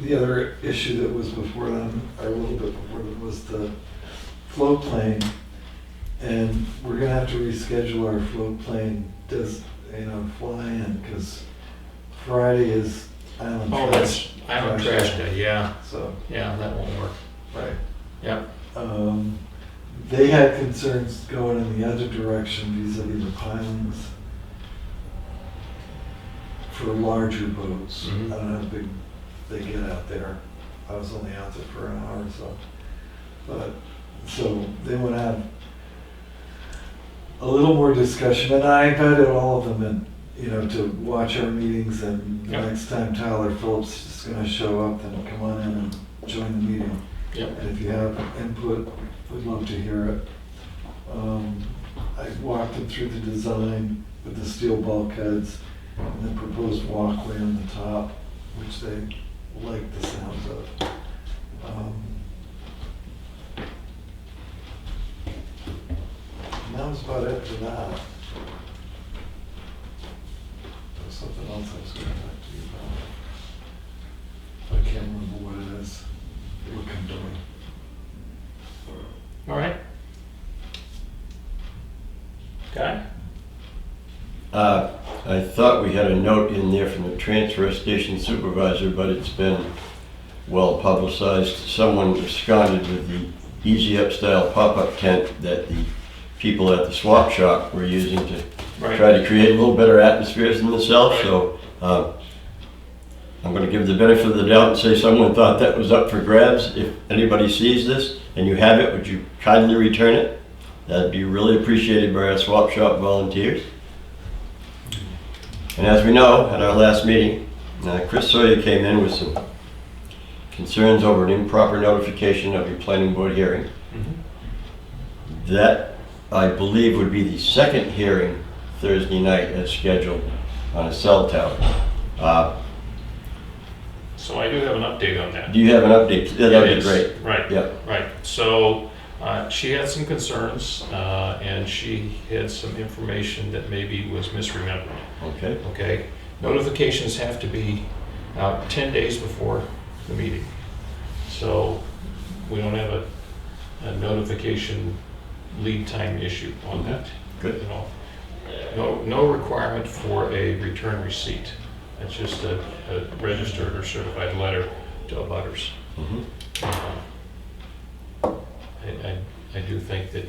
the other issue that was before them, or a little bit before them, was the float plane. And we're gonna have to reschedule our float plane, fly-in, because Friday is Island Oh, Trash. that's Island Trash Day, yeah. So, Yeah, that won't work. right. Yep. They had concerns going in the other direction vis-a-vis the pilings for larger boats. Mhm. I don't know how big they get out there. I was only out there for an hour or so. But, so they want to have a little more discussion, and I invited all of them in, to watch our meetings, and the Yep. next time Tyler Phillips is gonna show up, then come on in and join the meeting. Yep. And if you have input, we'd love to hear it. I walked them through the design with the steel bulkheads and the proposed walkway on the top, which they like the sounds of. And that was about it for that. There's something else I was going to talk to you about. I can't remember what it is. It will come to me. All right. Guy? I thought we had a note in there from the transfer station supervisor, but it's been well publicized. Someone absconded with the Easy Up style pop-up tent that the people at the swap shop were using to Right. try to create a little better atmospheres in themselves. Right. So I'm going to give the benefit of the doubt and say someone thought that was up for grabs. If anybody sees this and you have it, would you kindly return it? That'd be really appreciated by our swap shop volunteers. And as we know, at our last meeting, Chris Sawyer came in with some concerns over an improper notification of your planning board hearing. Mm-hmm. That, I believe, would be the second hearing Thursday night as scheduled on a cell tower. So I do have an update on that. Do you have an update? Yeah, that'd be Yes, great. Right. Yeah. Right. So she had some concerns, and she had some information that maybe was misremembered. Okay. Okay. Notifications have to be out 10 days before the meeting. So we don't have a notification lead time issue on that. Good. No requirement for a return receipt. It's just a registered or certified letter to abutters. Mhm. I do think that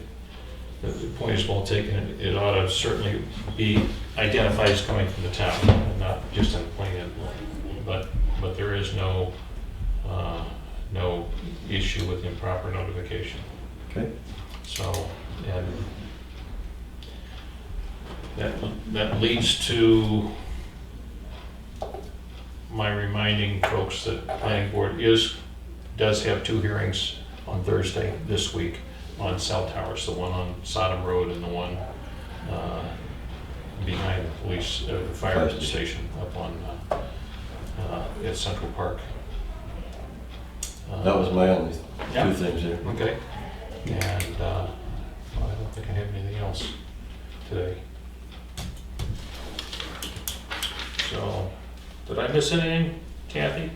the point is well taken. It ought to certainly be identified as coming from the town, and not just in plan. But there is no issue with improper notification. Okay. So, and That leads to my reminding folks that the planning board does have 2 hearings on Thursday this week on cell towers, the one on Sodom Road and the one behind the police, fire station up on, at Central Park. That was my only Yeah. 2 things there. Okay. And well, I don't think I have anything else today. So, did I miss anything, Kathy?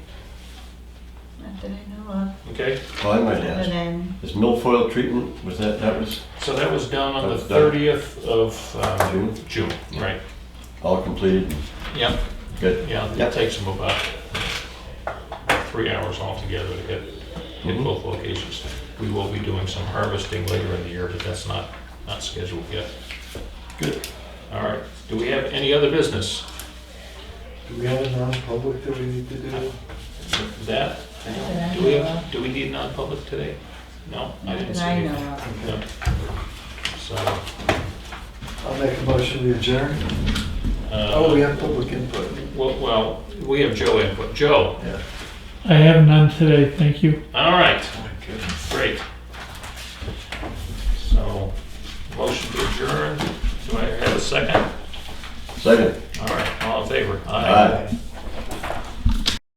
Not that I know of. Okay. Well, I might Other ask, than, is milfoil treatment, that was So that was done on That the was done. 30th of June? June, right? all completed? Yep. Good. Yeah, it takes them about 3 hours altogether to hit Mhm. both locations. We will be doing some harvesting later in the year, but that's not scheduled yet. Good. All right. Do we have any other business? Do we have a non-public that we need to do? That, that I do we know have, of. do we need non-public today? No, I Not didn't that see I anything. know of. No. So, I'll make a motion, we adjourn. uh, Oh, we have public input. well, we have Joe input. Joe, Yeah. I have none today, thank you. all right, Oh, my goodness. great. So, motion to adjourn. Do I have a second? Second. All right, all in favor? Aye.